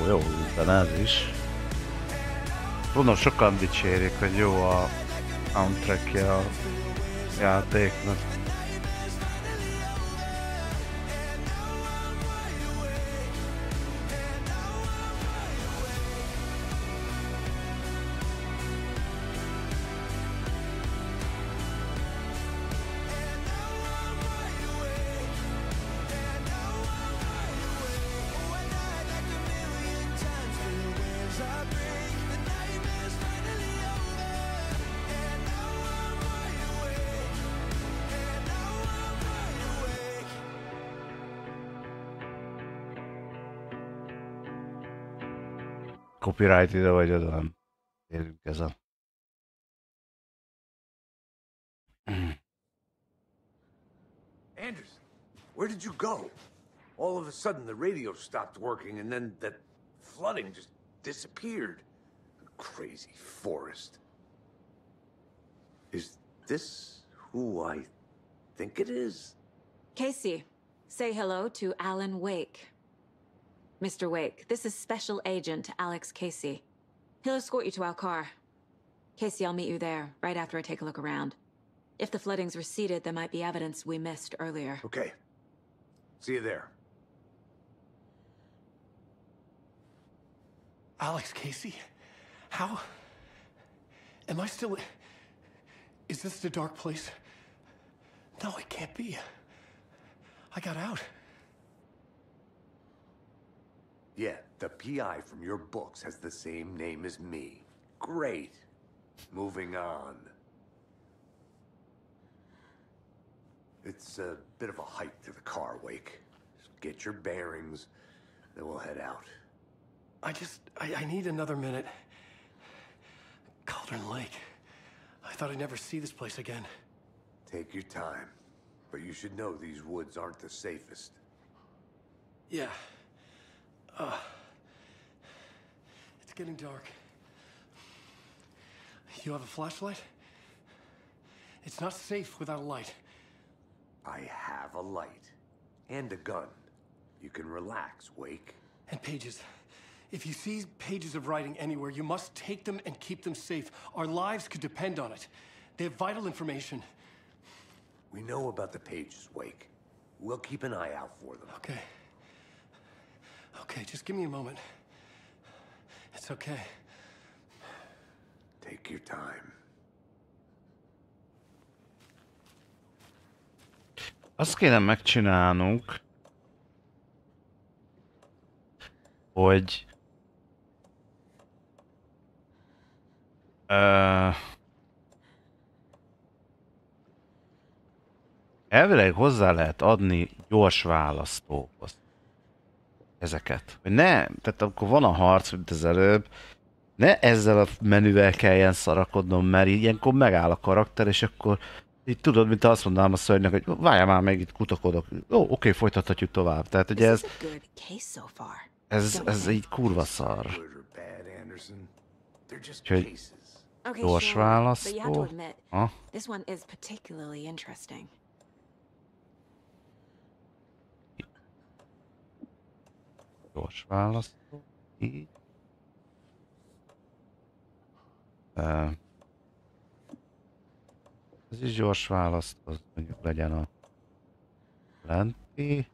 Jó, de ez is. Tudom, sokan dicsérik, hogy jó a soundtrackje a játéknak. Copyright ide vagy oda, nem érünk ezen. Anderson, where did you go? All of a sudden the radio stopped working and then that flooding just disappeared. Crazy forest. Is this who I think it is? Casey, say hello to Alan Wake. Mr. Wake, this is Special Agent Alex Casey. He'll escort you to our car. Casey, I'll meet you there, right after I take a look around. If the flooding's receded, there might be evidence we missed earlier. Okay. See you there. Alex, Casey? How? Am I still... Is this the dark place? No, it can't be. I got out. Yeah, the PI from your books has the same name as me. Great. Moving on. It's a bit of a hike to the car, Wake. Just get your bearings, then we'll head out. I need another minute. Cauldron Lake. I thought I'd never see this place again. Take your time. But you should know these woods aren't the safest. Yeah. It's getting dark. You have a flashlight? It's not safe without a light. I have a light. And a gun. You can relax, Wake. And pages. If you see pages of writing anywhere, you must take them and keep them safe. Our lives could depend on it. They have vital information. We know about the pages, Wake. We'll keep an eye out for them. Okay. Okay, just give me a moment. It's okay. Take your time. Azt kéne megcsinálnunk, hogy elvileg hozzá lehet adni gyors választóhoz ezeket. Hogy ne, tehát akkor van a harc, mint az előbb, ne ezzel a menüvel kelljen szarakodnom, mert ilyenkor megáll a karakter, és akkor így tudod, mint azt mondanám a szörnynek, hogy várjál már meg, itt kutakodok. Ó, oké, folytathatjuk tovább. Tehát ugye ez így kurva szar. Úgyhogy gyors választó. Gyors választó. Így. Ez is gyors választó, az mondjuk legyen a lenti,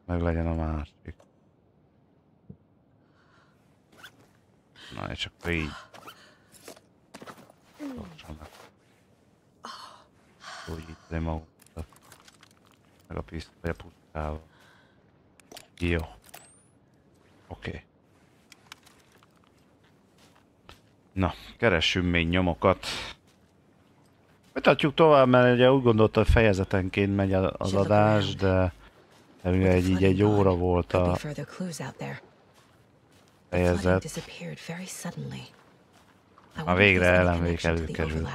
meg legyen a másik. Na és akkor így. Gyorsan meg. Úgy itt magunkat. Meg a pisztolya pusztával. Jó. Oké. Na, keressünk még nyomokat. Folytatjuk tovább, mert ugye úgy gondoltam, hogy fejezetenként megy az adás, de ugye így egy óra volt a fejezet. A végre elemlék előkerül.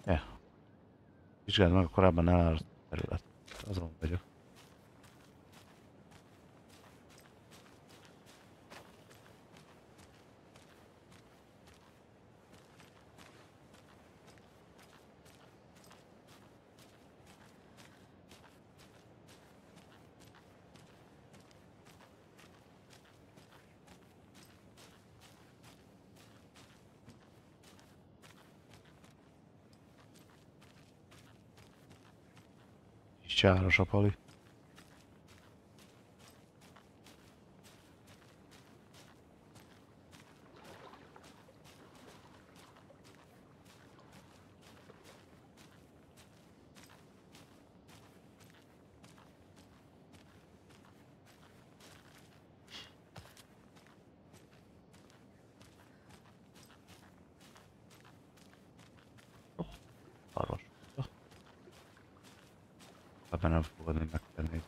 Ja. Vizsgáld meg a korábban elárasztott terület. Azon vagyok. Csáros a pali. Arros. Ebben nem fogadni megtenni.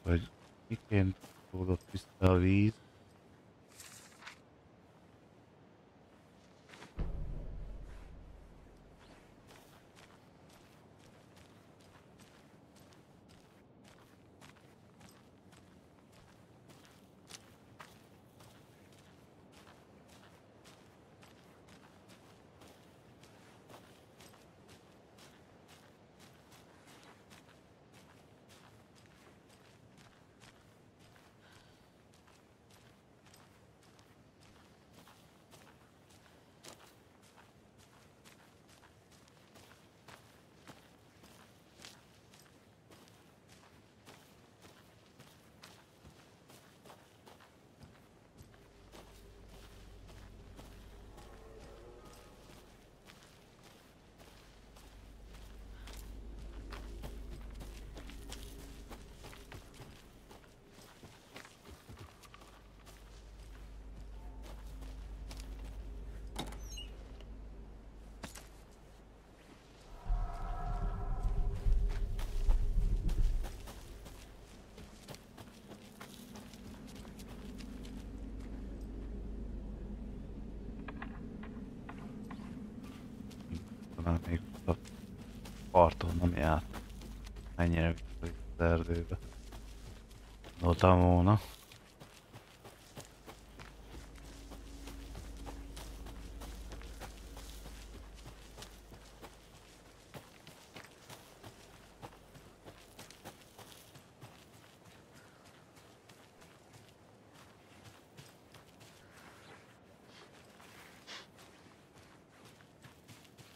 hogy miként tudott vissza a víz. Talán még a parton nem járt. Mennyire vissza az erdőbe. Gondoltam volna.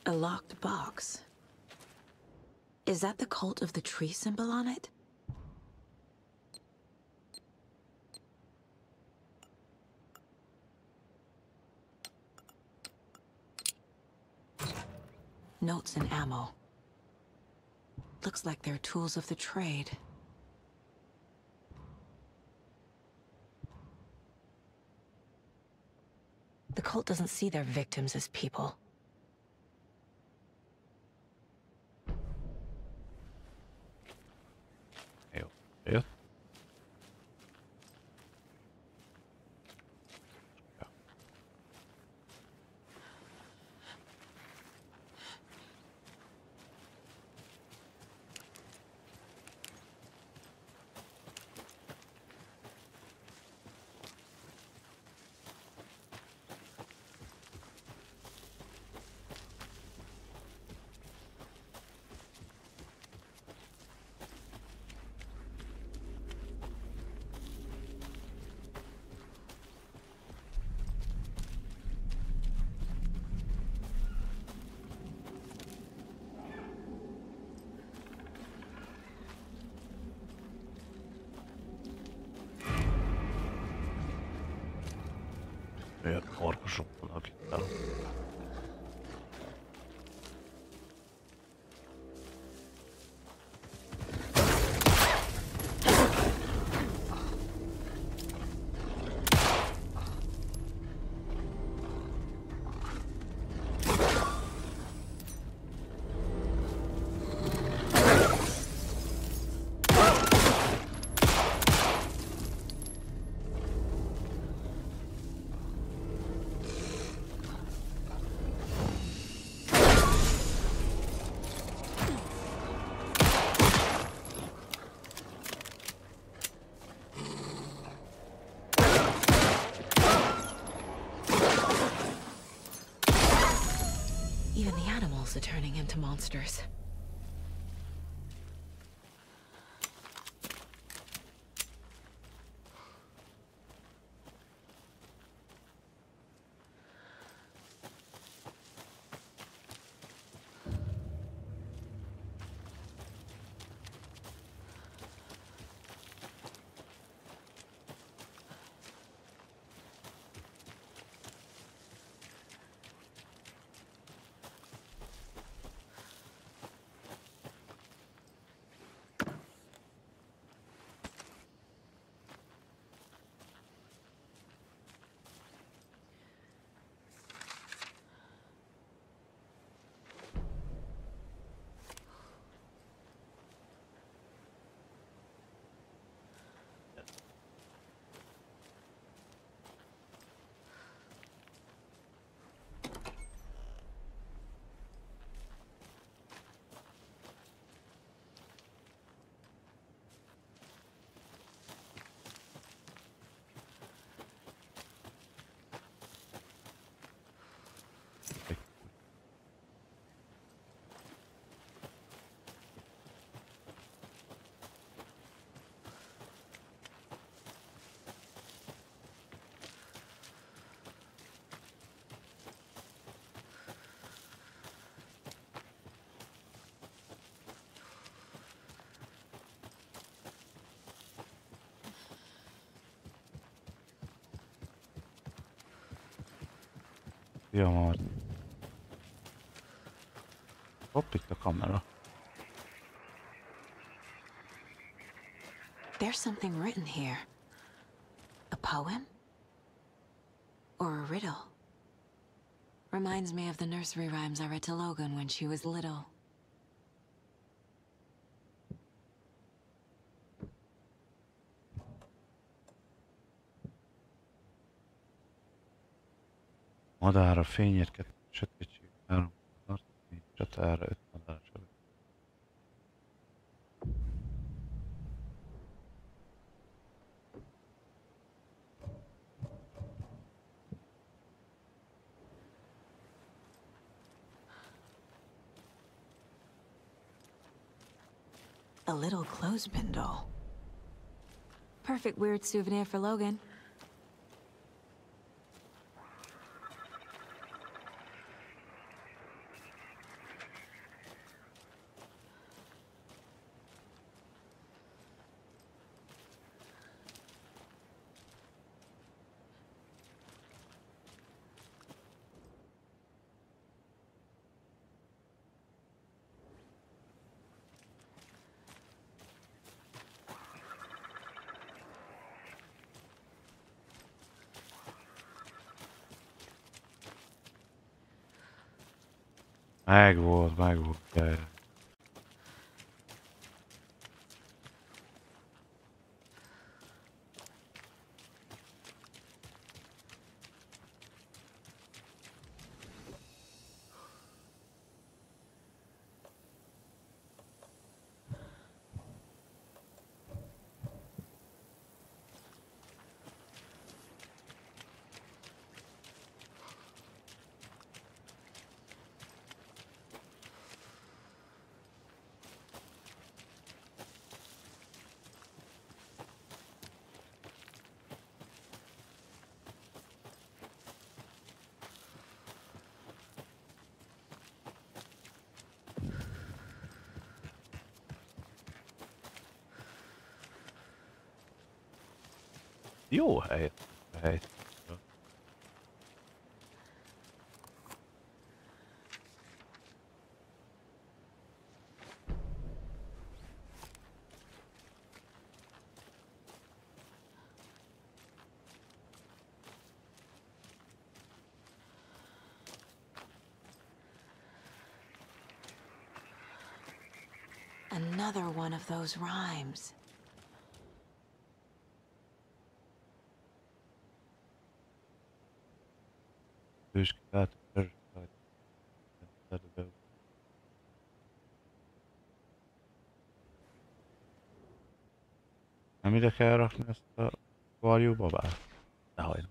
A locked box. Is that the cult of the tree symbol on it? Notes and ammo. Looks like they're tools of the trade. The cult doesn't see their victims as people. Jött. Olyan orvosok vannak itt el. Even the animals are turning into monsters. Fiam, hopp, itt a kamera. There's something written here. A poem? Or a riddle? Reminds me of the nursery rhymes I read to Logan when she was little. Madár a fényért, 2 sötétség, 3 tart, 4 csatára, 5 madár sötét. A little clothespin doll. Perfect weird souvenir for Logan. Megvolt, jaj. Jó hely. Another one of those rhymes. Nem ide kell rakni ezt a varjú babát? Dehogy.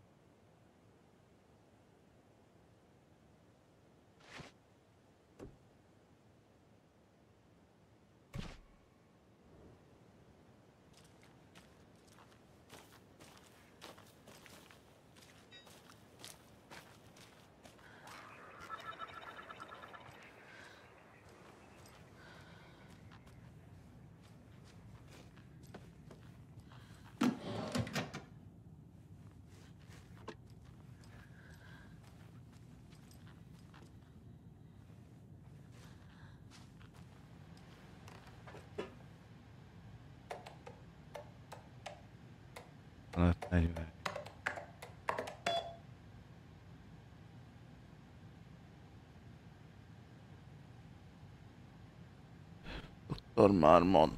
Doktor már mond.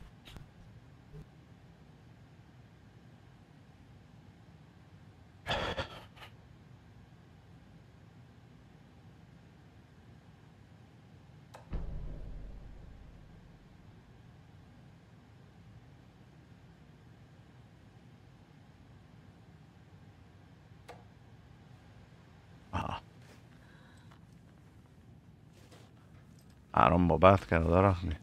Három babát kell odarakni?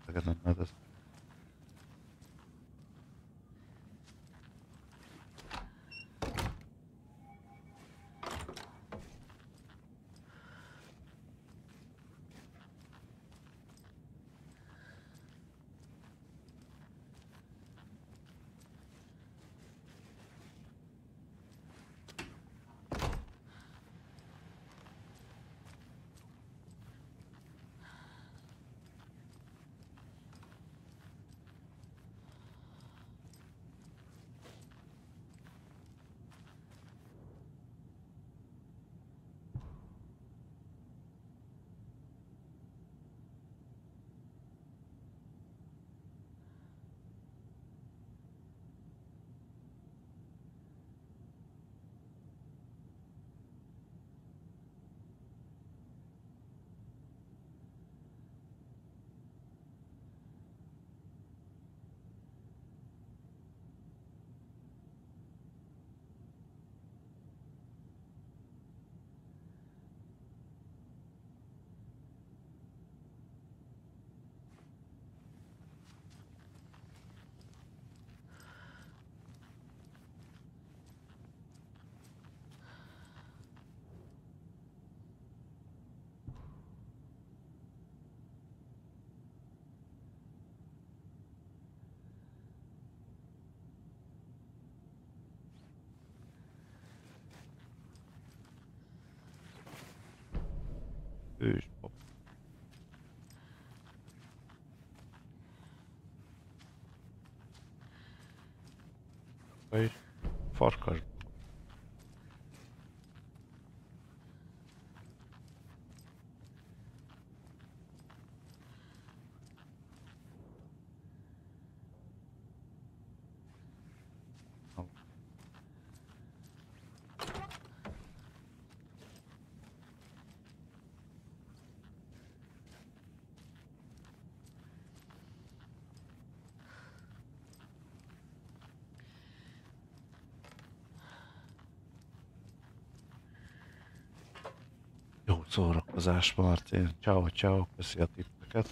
Ezeket nem lehet ezt. Őspap. Vagy farkas. Jó szórakozás, Martin. Ciao, ciao, köszi a tippeket.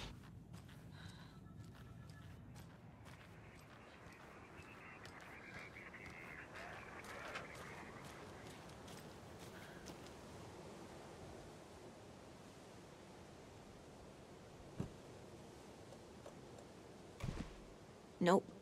Nope.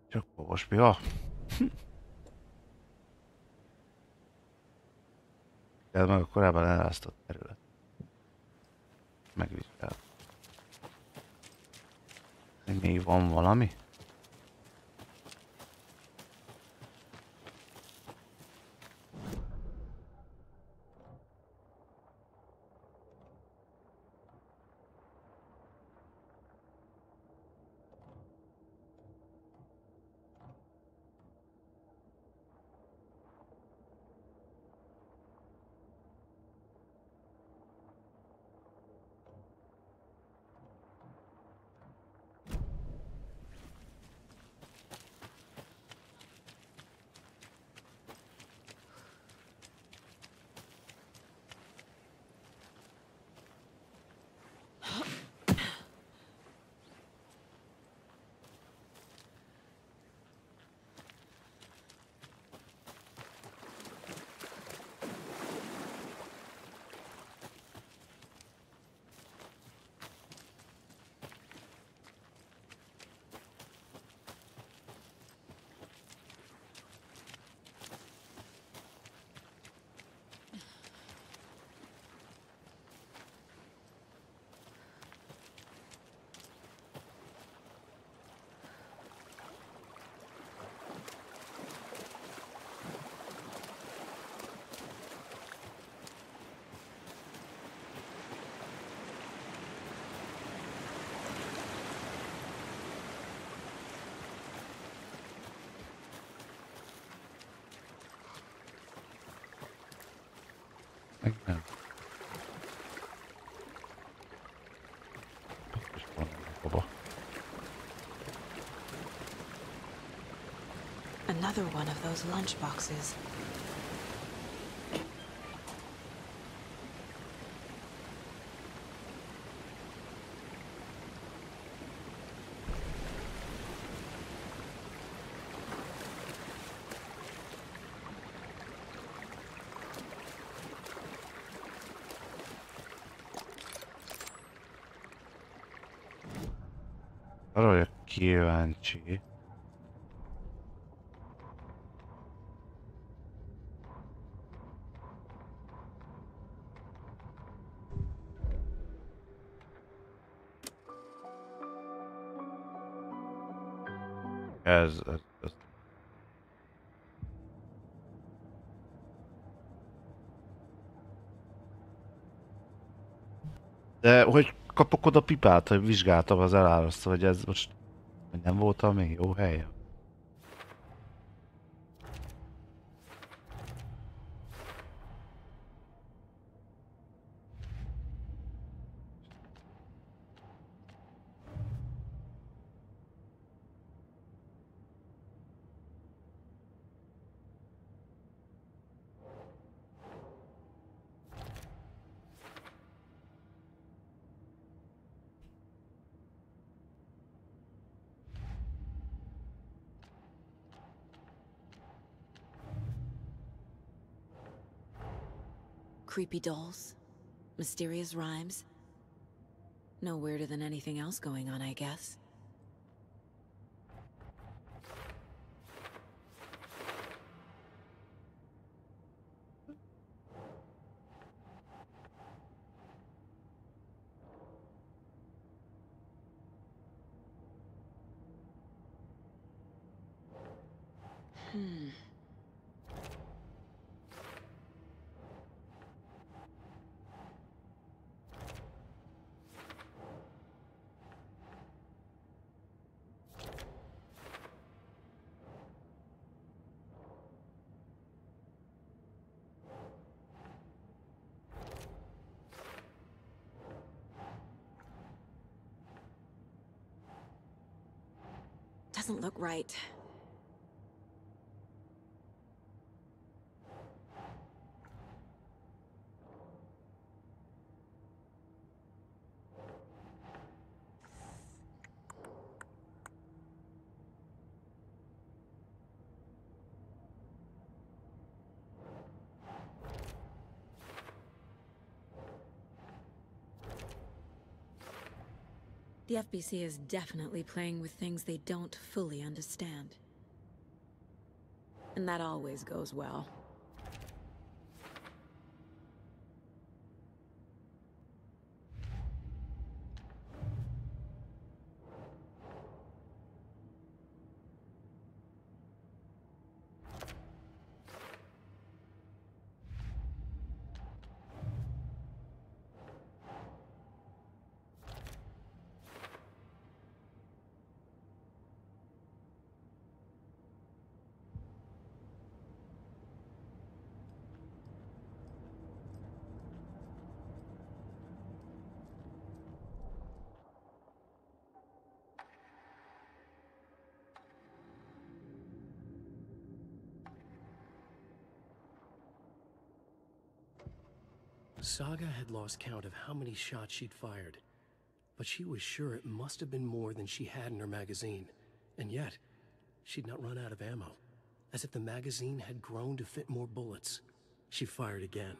Csak most mi van? Ez meg a korábban elráztott terület. Megvizsgál. Még van valami? Nem. Another one of those lunch boxes. Arra vagyok kíváncsi. Ez. De hogy kapok oda pipát, hogy vizsgáltam az elárasztó, hogy ez most nem voltam még jó helyen. Creepy dolls, mysterious rhymes. No weirder than anything else going on, I guess. Doesn't look right. The FBC is definitely playing with things they don't fully understand. And that always goes well. Saga had lost count of how many shots she'd fired, but she was sure it must have been more than she had in her magazine. And yet, she'd not run out of ammo. As if the magazine had grown to fit more bullets. She fired again.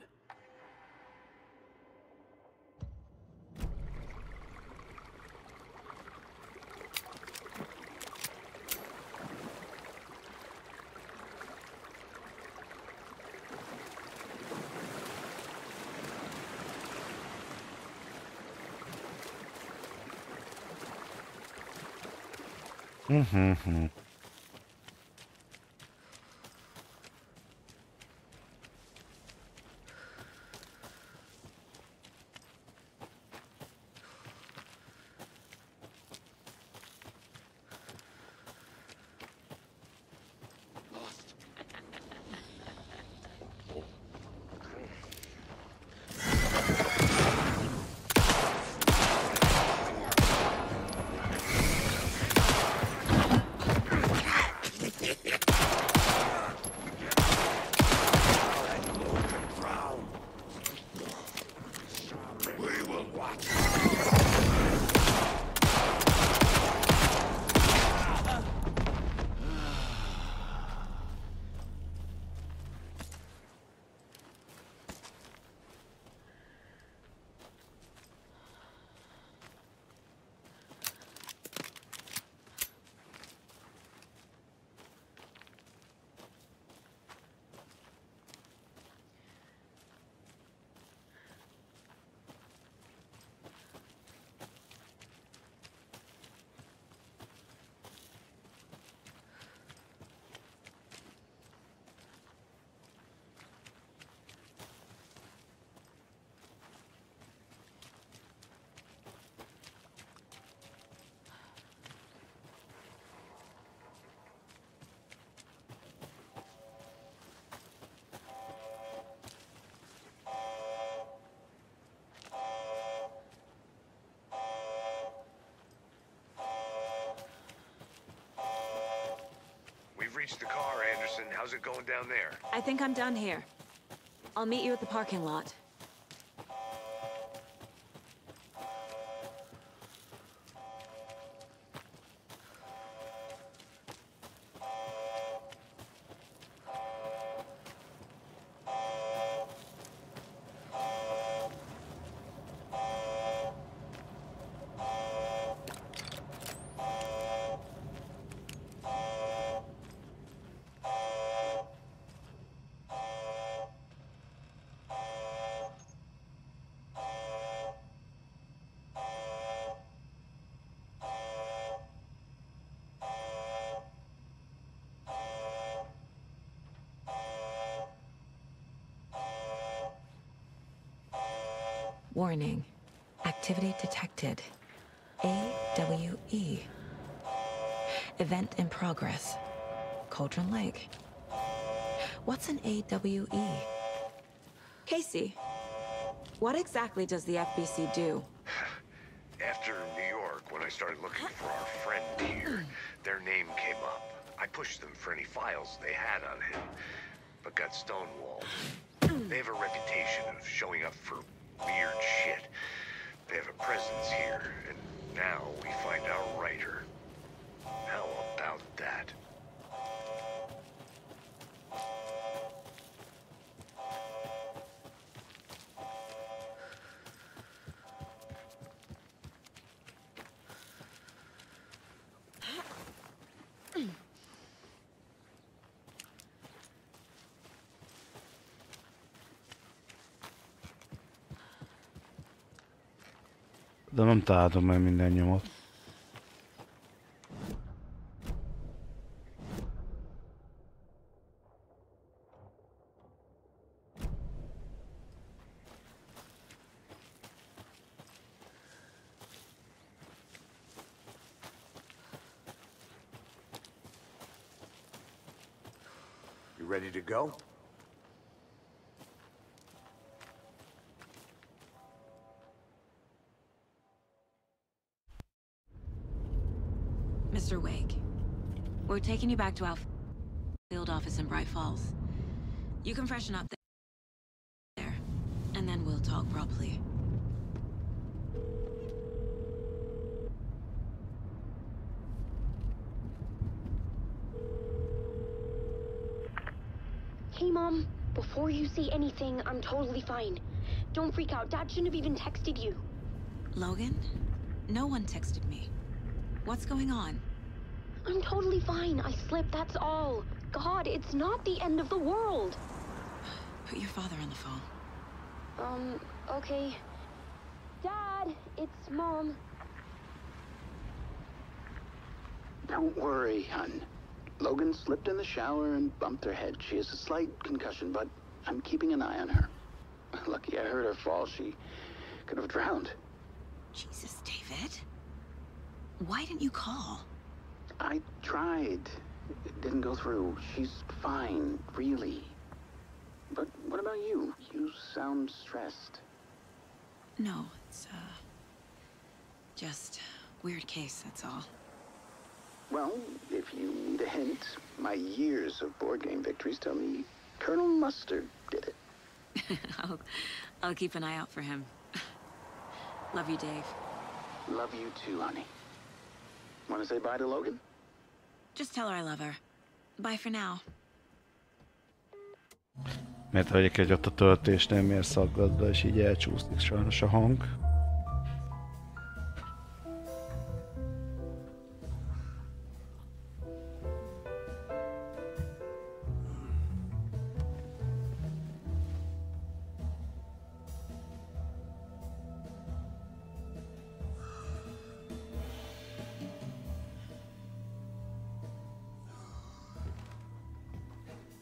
reached the car, Anderson. How's it going down there? I think I'm done here. I'll meet you at the parking lot. Warning. Activity detected. AWE. Event in progress. Cauldron Lake. What's an AWE? Casey, what exactly does the FBC do? After New York, when I started looking for our friend here, their name came up. I pushed them for any files they had on him, but got stonewalled. They have a reputation of showing up for weird shit. They have a presence here, and now we find our writer. How about that? De nem találtam meg minden nyomot. You ready to go? Mr. Wake, we're taking you back to our field office in Bright Falls. You can freshen up there, and then we'll talk properly. Hey, Mom. Before you say anything, I'm totally fine. Don't freak out. Dad shouldn't have even texted you. Logan? No one texted me. What's going on? I'm totally fine. I slipped, that's all. God, it's not the end of the world. Put your father on the phone. Okay. Dad, it's Mom. Don't worry, hon. Logan slipped in the shower and bumped her head. She has a slight concussion, but I'm keeping an eye on her. Lucky I heard her fall. She could have drowned. Jesus, David. Why didn't you call? I tried. It didn't go through. She's fine, really. But what about you? You sound stressed. No, it's, just weird case, that's all. Well, if you need a hint, my years of board game victories tell me Colonel Mustard did it. I'll keep an eye out for him. Love you, Dave. Love you too, honey. Want to say bye to Logan? Just tell her I love her. Bye for now. Mert egyébként ott a töltésnél miért szaggat be, és így elcsúszik sajnos a hang.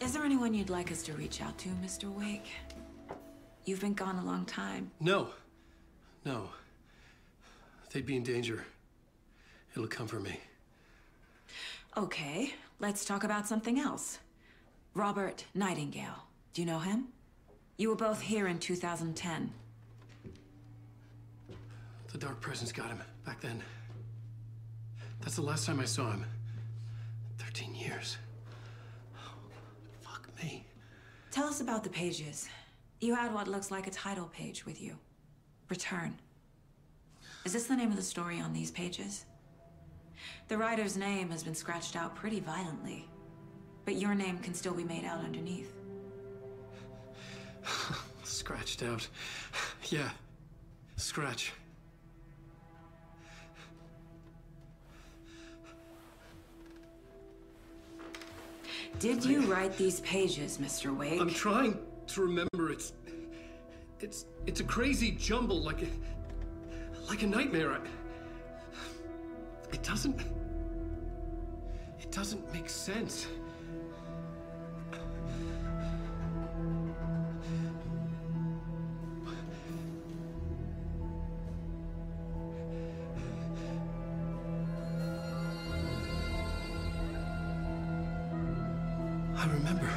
Is there anyone you'd like us to reach out to, Mr. Wake? You've been gone a long time. No. No. They'd be in danger. It'll come for me. Okay, let's talk about something else. Robert Nightingale. Do you know him? You were both here in 2010. The Dark Presence got him back then. That's the last time I saw him. 13 years. us about the pages. You had what looks like a title page with you. Return. Is this the name of the story on these pages? The writer's name has been scratched out pretty violently, but your name can still be made out underneath. Scratched out. Yeah. Scratch. Did you write these pages, Mr. Wake? I'm trying to remember. It's a crazy jumble, like a nightmare. It doesn't make sense. I remember.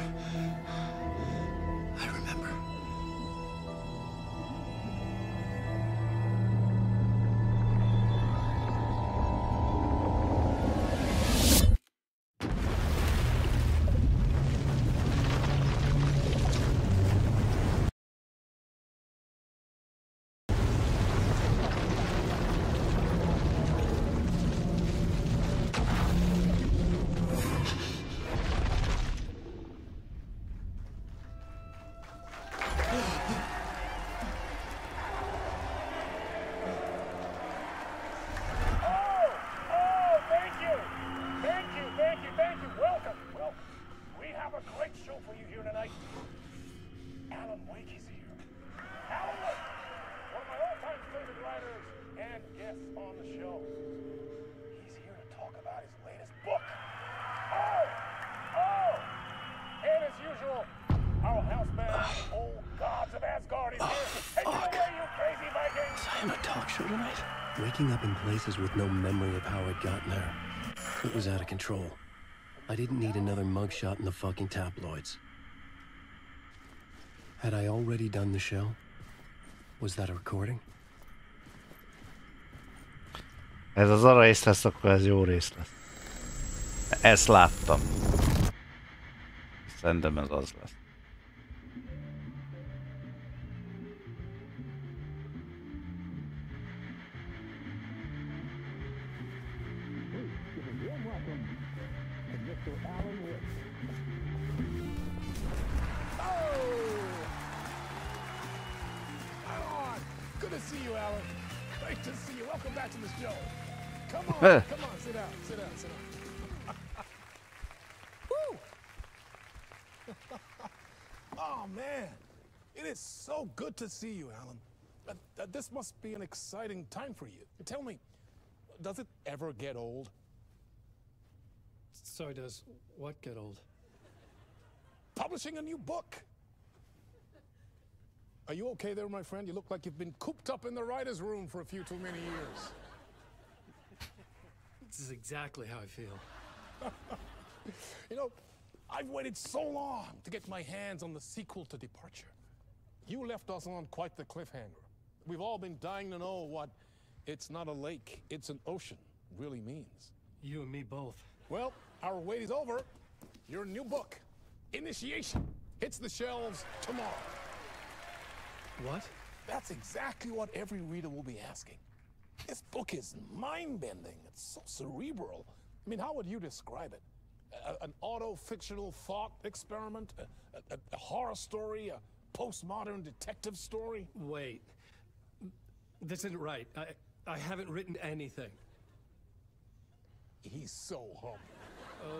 Waking up in places with no memory of how I'd gotten there. It was out of control. I didn't need another mugshot in the fucking tabloids. Had I already done the show? Was that a recording? Ez az a rész lesz, akkor ez jó rész lesz. Ezt láttam. Szerintem ez az lesz. Come on, sit down. Woo! Oh, man. It is so good to see you, Alan. This must be an exciting time for you. Tell me, does it ever get old? Sorry, does what get old? Publishing a new book. Are you okay there, my friend? You look like you've been cooped up in the writer's room for a few too many years. This is exactly how I feel. You know, I've waited so long to get my hands on the sequel to Departure. You left us on quite the cliffhanger. We've all been dying to know what "it's not a lake, it's an ocean" really means. You and me both. Well, our wait is over. Your new book, Initiation, hits the shelves tomorrow. What? That's exactly what every reader will be asking. This book is mind-bending. It's so cerebral. I mean, how would you describe it? An auto-fictional thought experiment? A horror story? A postmodern detective story? Wait. This isn't right. I haven't written anything. He's so humble.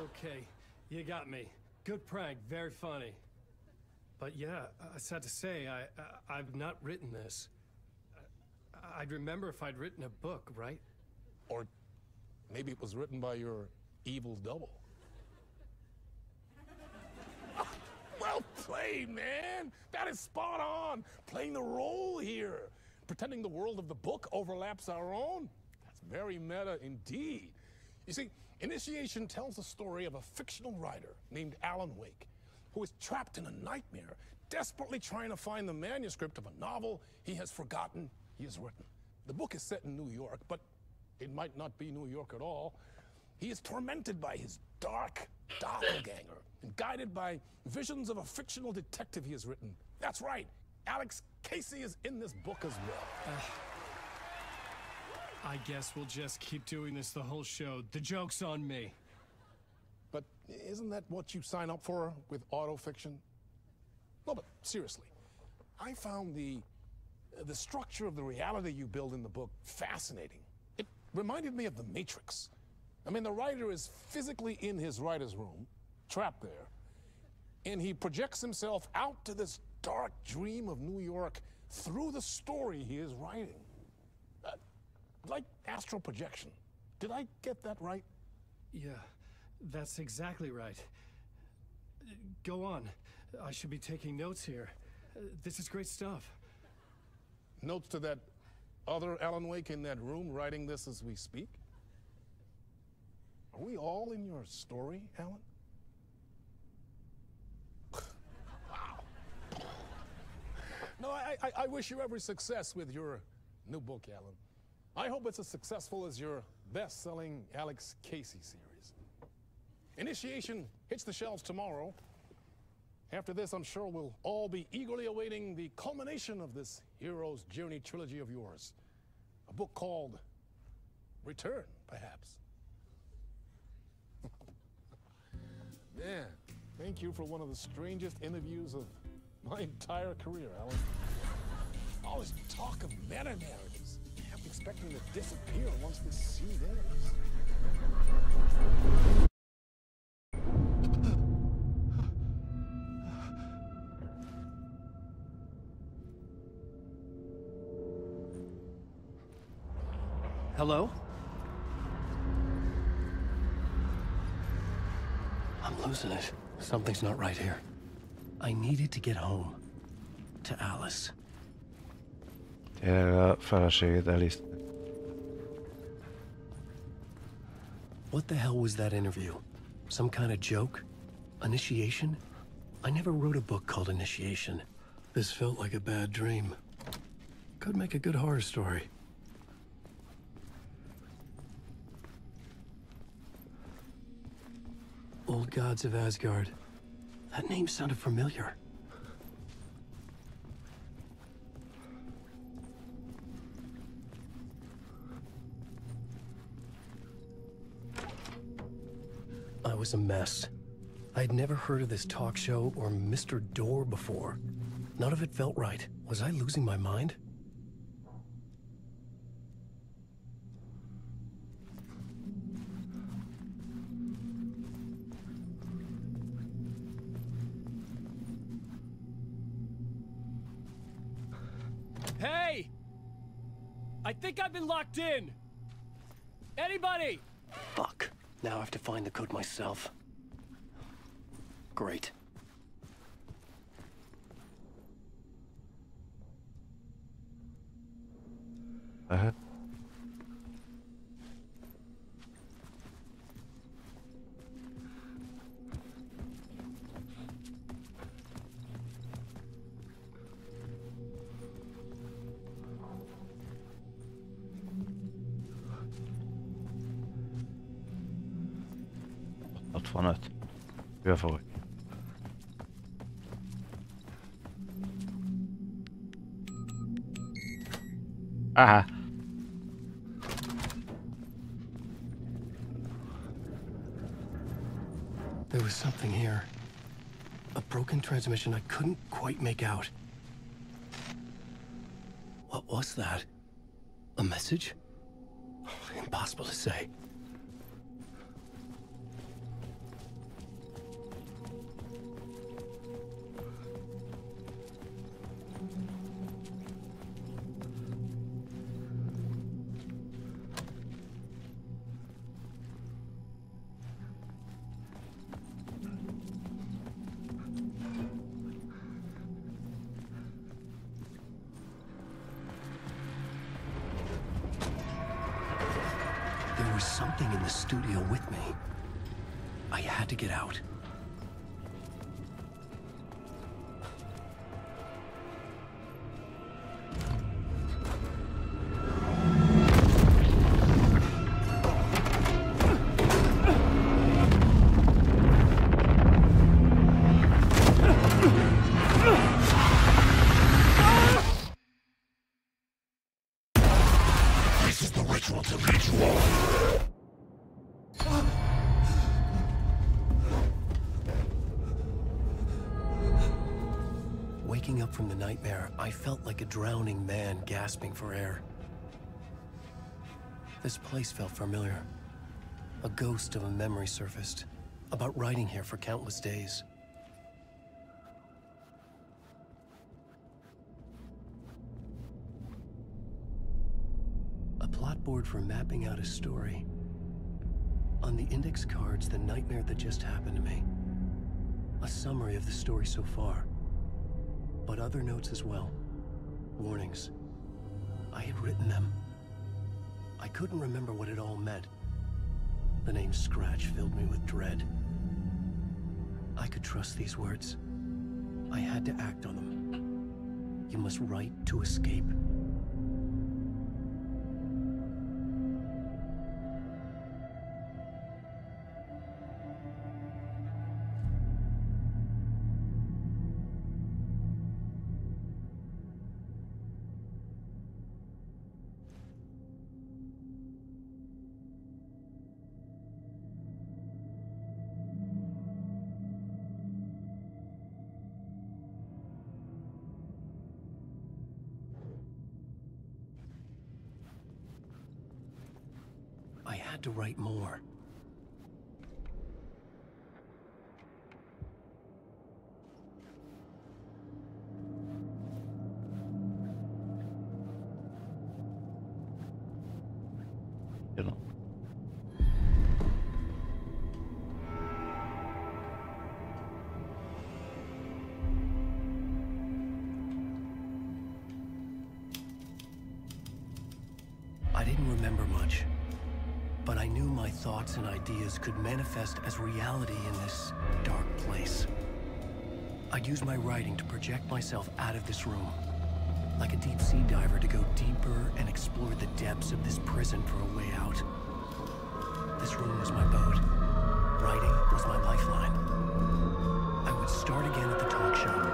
Okay, you got me. Good prank, very funny. But yeah, I sad to say, I've not written this. I'd remember if I'd written a book, right? Or maybe it was written by your evil double. Well played, man! That is spot on! Playing the role here. Pretending the world of the book overlaps our own. That's very meta indeed. You see, Initiation tells the story of a fictional writer named Alan Wake, who is trapped in a nightmare, desperately trying to find the manuscript of a novel he has forgotten he has written. The book is set in New York, but it might not be New York at all. He is tormented by his dark doppelganger and guided by visions of a fictional detective he has written. That's right, Alex Casey is in this book as well. I guess we'll just keep doing this the whole show. The joke's on me. But isn't that what you sign up for with autofiction? No, but seriously, I found the structure of the reality you build in the book fascinating. It reminded me of The Matrix. I mean, the writer is physically in his writer's room, trapped there, and he projects himself out to this dark dream of New York through the story he is writing. Like astral projection. Did I get that right? Yeah, that's exactly right. Go on. I should be taking notes here. This is great stuff. Notes to that other Alan Wake in that room writing this as we speak? Are we all in your story, Alan? Wow. No, I wish you every success with your new book, Alan. I hope it's as successful as your best-selling Alex Casey series. Initiation hits the shelves tomorrow. After this, I'm sure we'll all be eagerly awaiting the culmination of this hero's journey trilogy of yours. A book called Return, perhaps. Man, thank you for one of the strangest interviews of my entire career, Alan. All this talk of meta-narratives. I'm expecting to disappear once this scene ends. Hello? I'm losing it. Something's not right here. I needed to get home. To Alice. A feleségét Alice. What the hell was that interview? Some kind of joke? Initiation? I never wrote a book called Initiation. This felt like a bad dream. Could make a good horror story. Old Gods of Asgard. That name sounded familiar. I was a mess. I'd never heard of this talk show or Mr. Door before. None of it felt right. Was I losing my mind? Hey! I think I've been locked in! Anybody? Fuck. Now I have to find the code myself. Great. Uh-huh. Ott van 5. Befogadj. Aha. There was something here. A broken transmission I couldn't quite make out. What was that? A message? Impossible to say. There was something in the studio with me. I had to get out. Waking up from the nightmare, I felt like a drowning man gasping for air. This place felt familiar. A ghost of a memory surfaced, about riding here for countless days. A plot board for mapping out a story. On the index cards, the nightmare that just happened to me. A summary of the story so far. But other notes as well. Warnings. I had written them. I couldn't remember what it all meant. The name Scratch filled me with dread. I could trust these words. I had to act on them. You must write to escape. I had to write more. I didn't remember much. But I knew my thoughts and ideas could manifest as reality in this dark place. I'd use my writing to project myself out of this room, like a deep sea diver to go deeper and explore the depths of this prison for a way out. This room was my boat. Writing was my lifeline. I would start again at the talk show.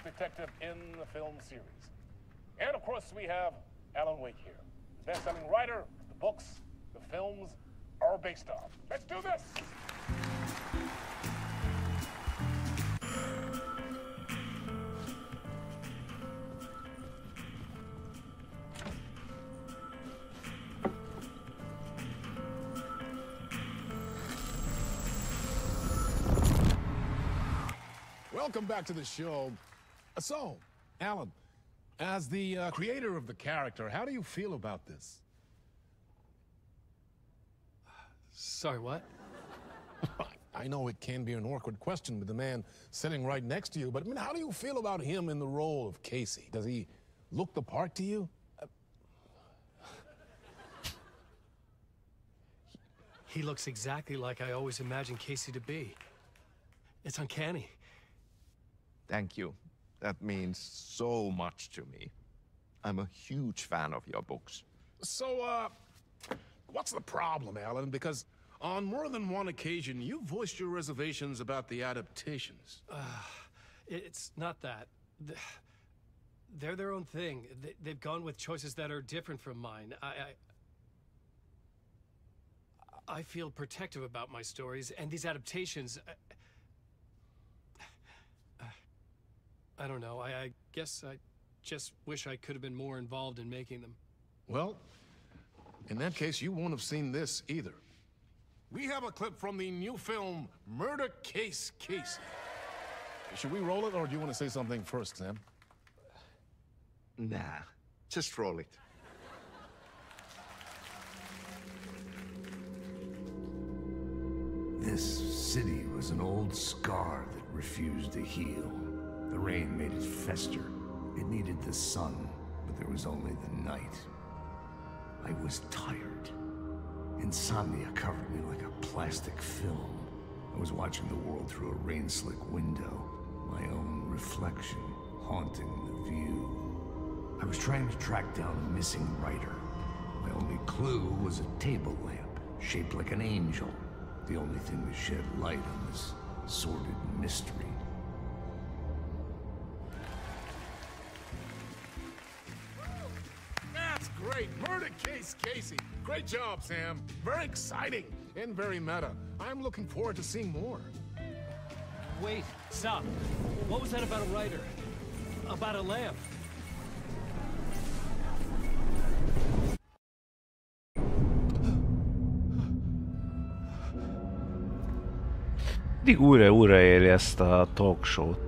Detective in the film series. And of course we have Alan Wake here, the best-selling writer the books the films are based on. Let's do this! Welcome back to the show. So, Alan, as the creator of the character, how do you feel about this? Sorry, what? I know it can be an awkward question with the man sitting right next to you, but I mean, how do you feel about him in the role of Casey? Does he look the part to you? He looks exactly like I always imagined Casey to be. It's uncanny. Thank you. That means so much to me. I'm a huge fan of your books. So, what's the problem, Alan? Because on more than one occasion, you voiced your reservations about the adaptations. It's not that. They're their own thing. They've gone with choices that are different from mine. I feel protective about my stories, and these adaptations... I don't know. I guess I just wish I could have been more involved in making them. Well, in that case, you won't have seen this either. We have a clip from the new film, Murder Case Casey. Should we roll it, or do you want to say something first, Sam? Nah, just roll it. This city was an old scar that refused to heal. The rain made it fester. It needed the sun, but there was only the night. I was tired. Insomnia covered me like a plastic film. I was watching the world through a rain-slick window, my own reflection haunting the view. I was trying to track down a missing writer. My only clue was a table lamp, shaped like an angel, the only thing to shed light on this sordid mystery. That's great! Murder case, Casey! Great job, Sam! Very exciting and very meta. I'm looking forward to seeing more. Wait, stop. What was that about a writer? About a lamp? Mindig újra éri ezt a talk show-t.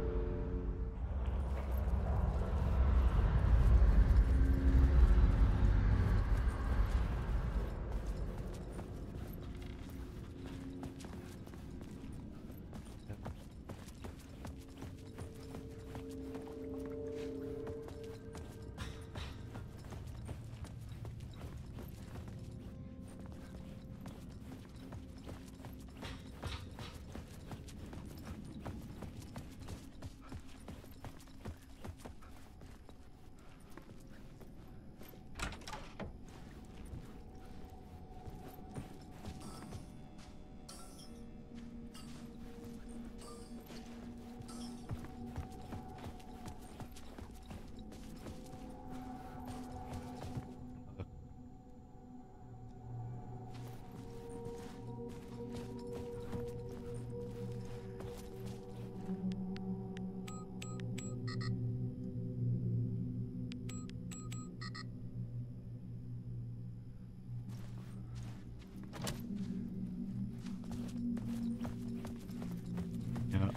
Ja.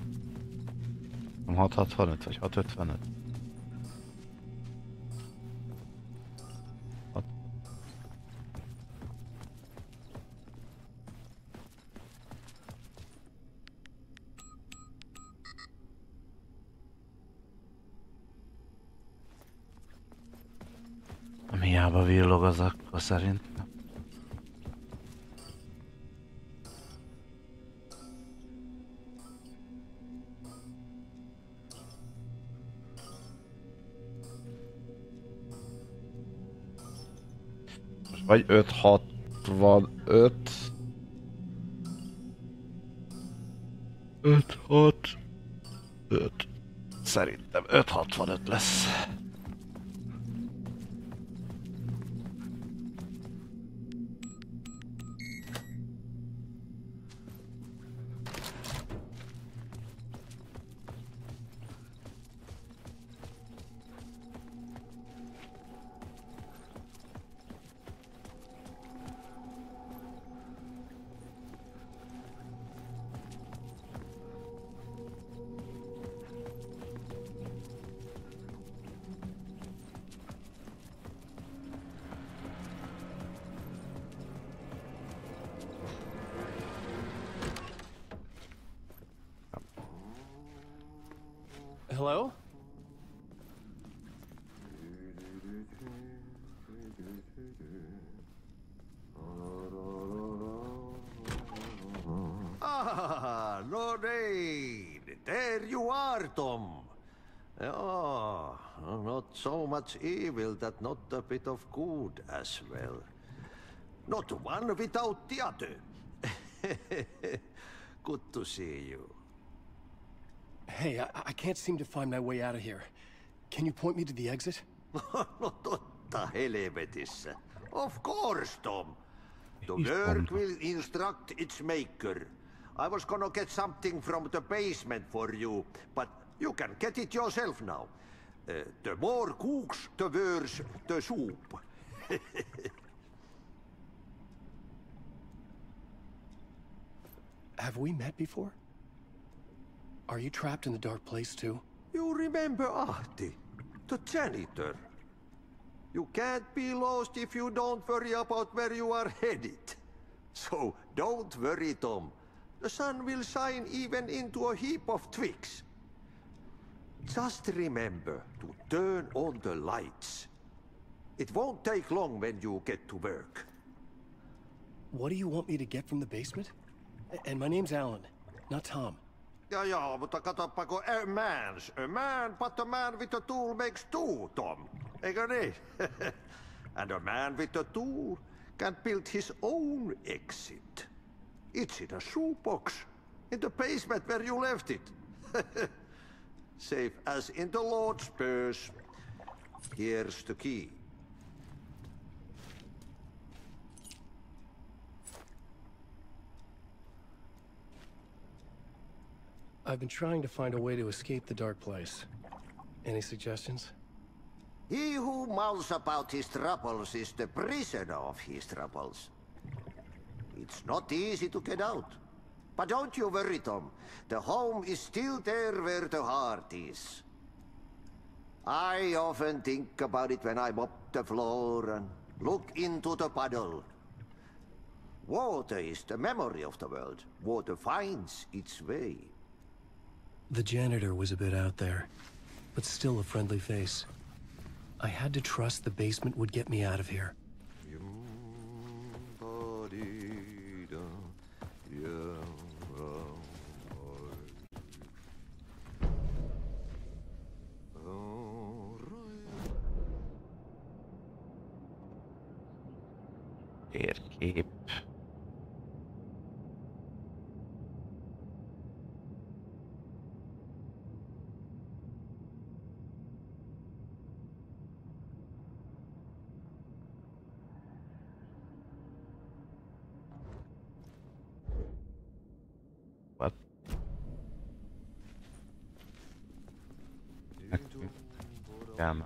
665 vagy 655? Miába villog az akkor szerint. Vagy 565. 565. Szerintem 565 lesz. Hello? Ah, no rain. There you are, Tom. Oh, not so much evil that not a bit of good as well. Not one without the other. Good to see you. Hey, I can't seem to find my way out of here. Can you point me to the exit? No totta helvetissä. Of course, Tom. The work will instruct its maker. I was gonna get something from the basement for you, but you can get it yourself now. The more cooks, the worse the soup. Have we met before? Are you trapped in the dark place too? You remember Ahti, the janitor. You can't be lost if you don't worry about where you are headed. So don't worry, Tom. The sun will shine even into a heap of twigs. Just remember to turn on the lights. It won't take long when you get to work. What do you want me to get from the basement? And my name's Alan, not Tom. Ja, mutta katoppa kun a man, but a man with a tool makes two, Tom. Eikö niin? And a man with a tool can build his own exit. It's in a shoebox, in the basement where you left it. Safe as in the Lord's purse. Here's the key. I've been trying to find a way to escape the dark place. Any suggestions? He who mouths about his troubles is the prisoner of his troubles. It's not easy to get out. But don't you worry, Tom. The home is still there where the heart is. I often think about it when I mop the floor and look into the puddle. Water is the memory of the world. Water finds its way. The janitor was a bit out there, but still a friendly face. I had to trust the basement would get me out of here. Térkép. What? Gamma.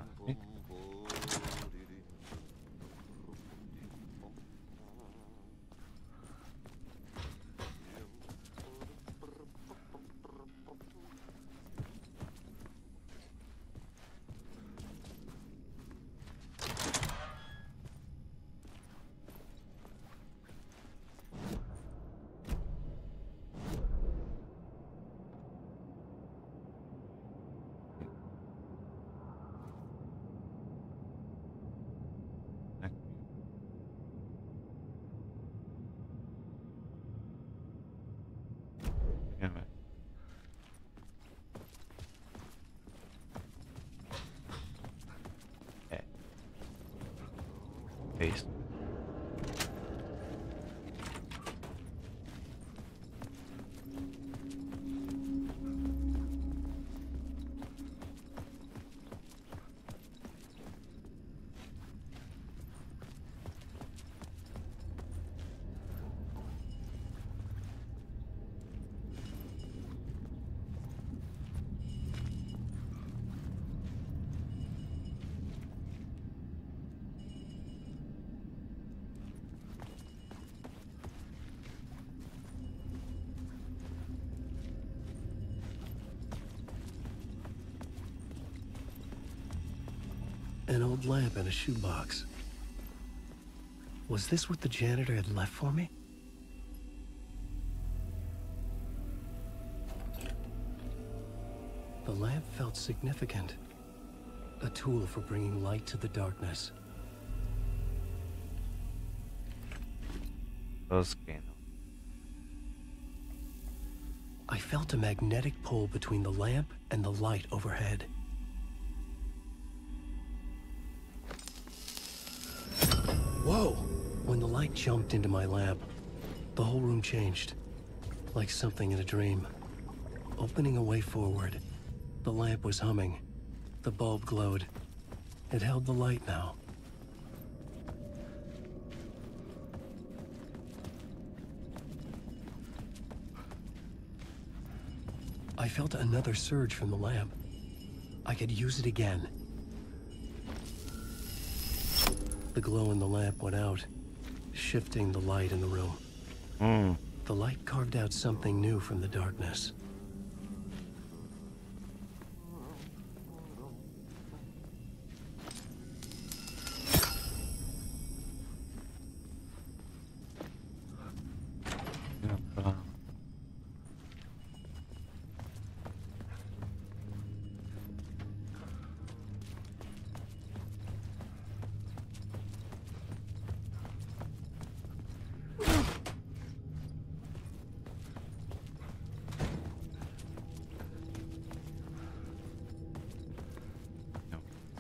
Paste. An old lamp in a shoebox. Was this what the janitor had left for me? The lamp felt significant. A tool for bringing light to the darkness. I felt a magnetic pull between the lamp and the light overhead. Whoa! When the light jumped into my lamp, the whole room changed. Like something in a dream. Opening a way forward, the lamp was humming. The bulb glowed. It held the light now. I felt another surge from the lamp. I could use it again. The glow in the lamp went out, shifting the light in the room. The light carved out something new from the darkness.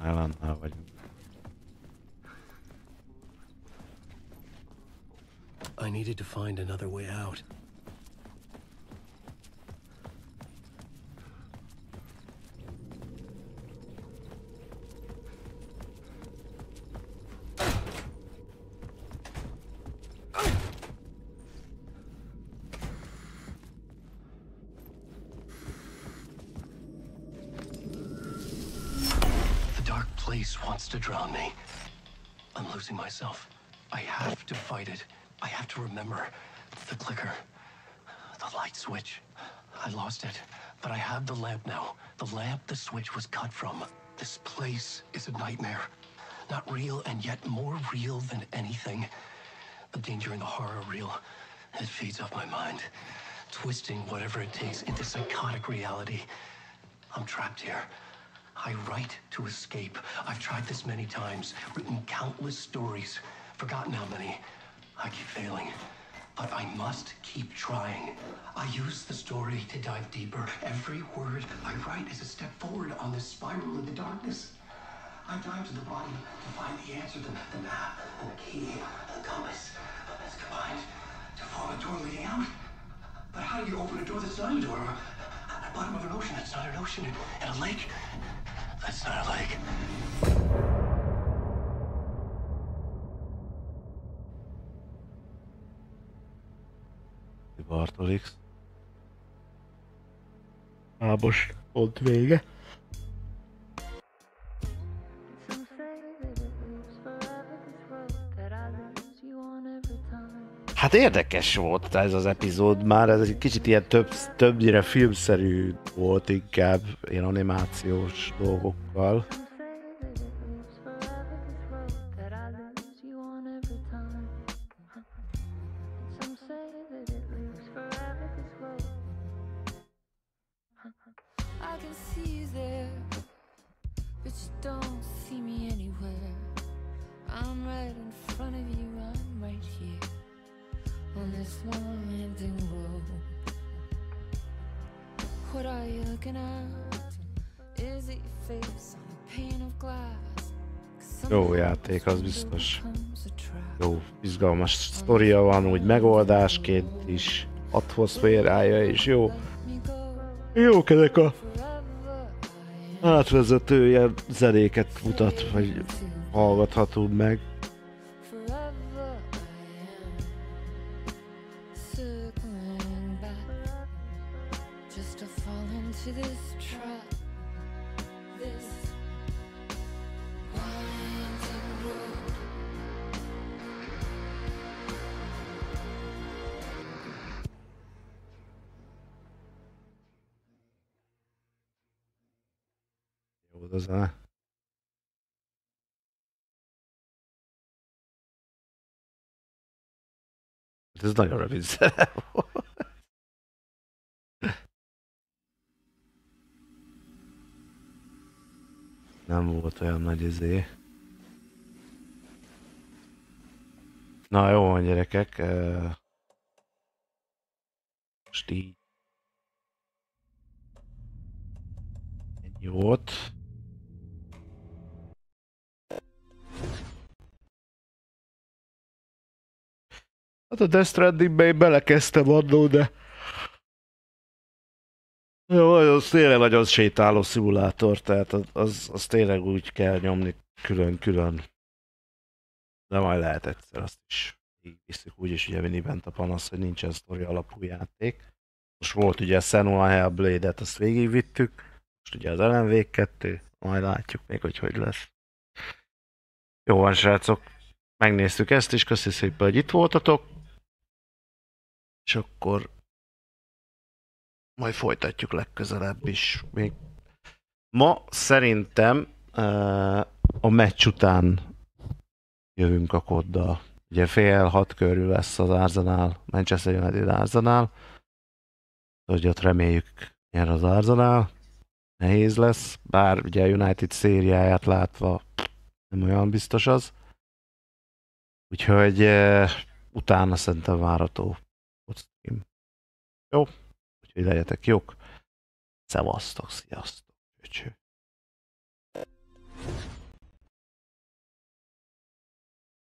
Ellennel vagyunk. I needed to find another way out. Wants to drown me. I'm losing myself. I have to fight it. I have to remember the clicker, the light switch. I lost it, but I have the lamp now. The lamp the switch was cut from. This place is a nightmare. Not real, and yet more real than anything. The danger and the horror real. It feeds off my mind, twisting whatever it takes into psychotic reality. I'm trapped here. I write to escape. I've tried this many times, written countless stories, forgotten how many. I keep failing, but I must keep trying. I use the story to dive deeper. Every word I write is a step forward on this spiral in the darkness. I dive to the bottom to find the answer, the map, and the key, and the compass. It's combined to form a door leading out. But how do you open a door that's not a door? At the bottom of an ocean that's not an ocean, and a lake that's not a lake. Bartolix. Most pont vége. Hát érdekes volt ez az epizód már, ez egy kicsit ilyen többnyire filmszerű volt, inkább ilyen animációs dolgokkal. Jó játék, az biztos. Jó, izgalmas sztoria van, úgy megoldásként is, atmoszférája is jó. Jók ezek a átvezető ilyen zenéket mutat, vagy hallgathatunk meg. Az ez nagyon rövid zene volt. Nem volt olyan nagy izé. Na jó van gyerekek. Most így. Ennyi volt. Hát a Death Strandingbe én belekezdtem annó, de... Jó, az tényleg nagyon sétáló szimulátor, tehát az tényleg úgy kell nyomni külön-külön. De majd lehet egyszer azt is így visszük, úgyis ugye mindig bent a panasz, hogy nincsen sztori alapú játék. Most volt ugye a Senua Hellblade-et, azt végigvittük. Most ugye az LMV 2, majd látjuk még, hogy lesz. Jó van srácok, megnéztük ezt is, köszi szépen, hogy itt voltatok. És akkor majd folytatjuk legközelebb is. Még ma szerintem a meccs után jövünk a koddal. Ugye 5:30 körül lesz az Arsenal, Manchester United Arsenal. Hogy ott reméljük nyer az Arsenal. Nehéz lesz, bár ugye a United szériáját látva nem olyan biztos az. Úgyhogy utána szerintem várható. Jó, úgyhogy legyetek jók. Szevasztok, sziasztok. Cső.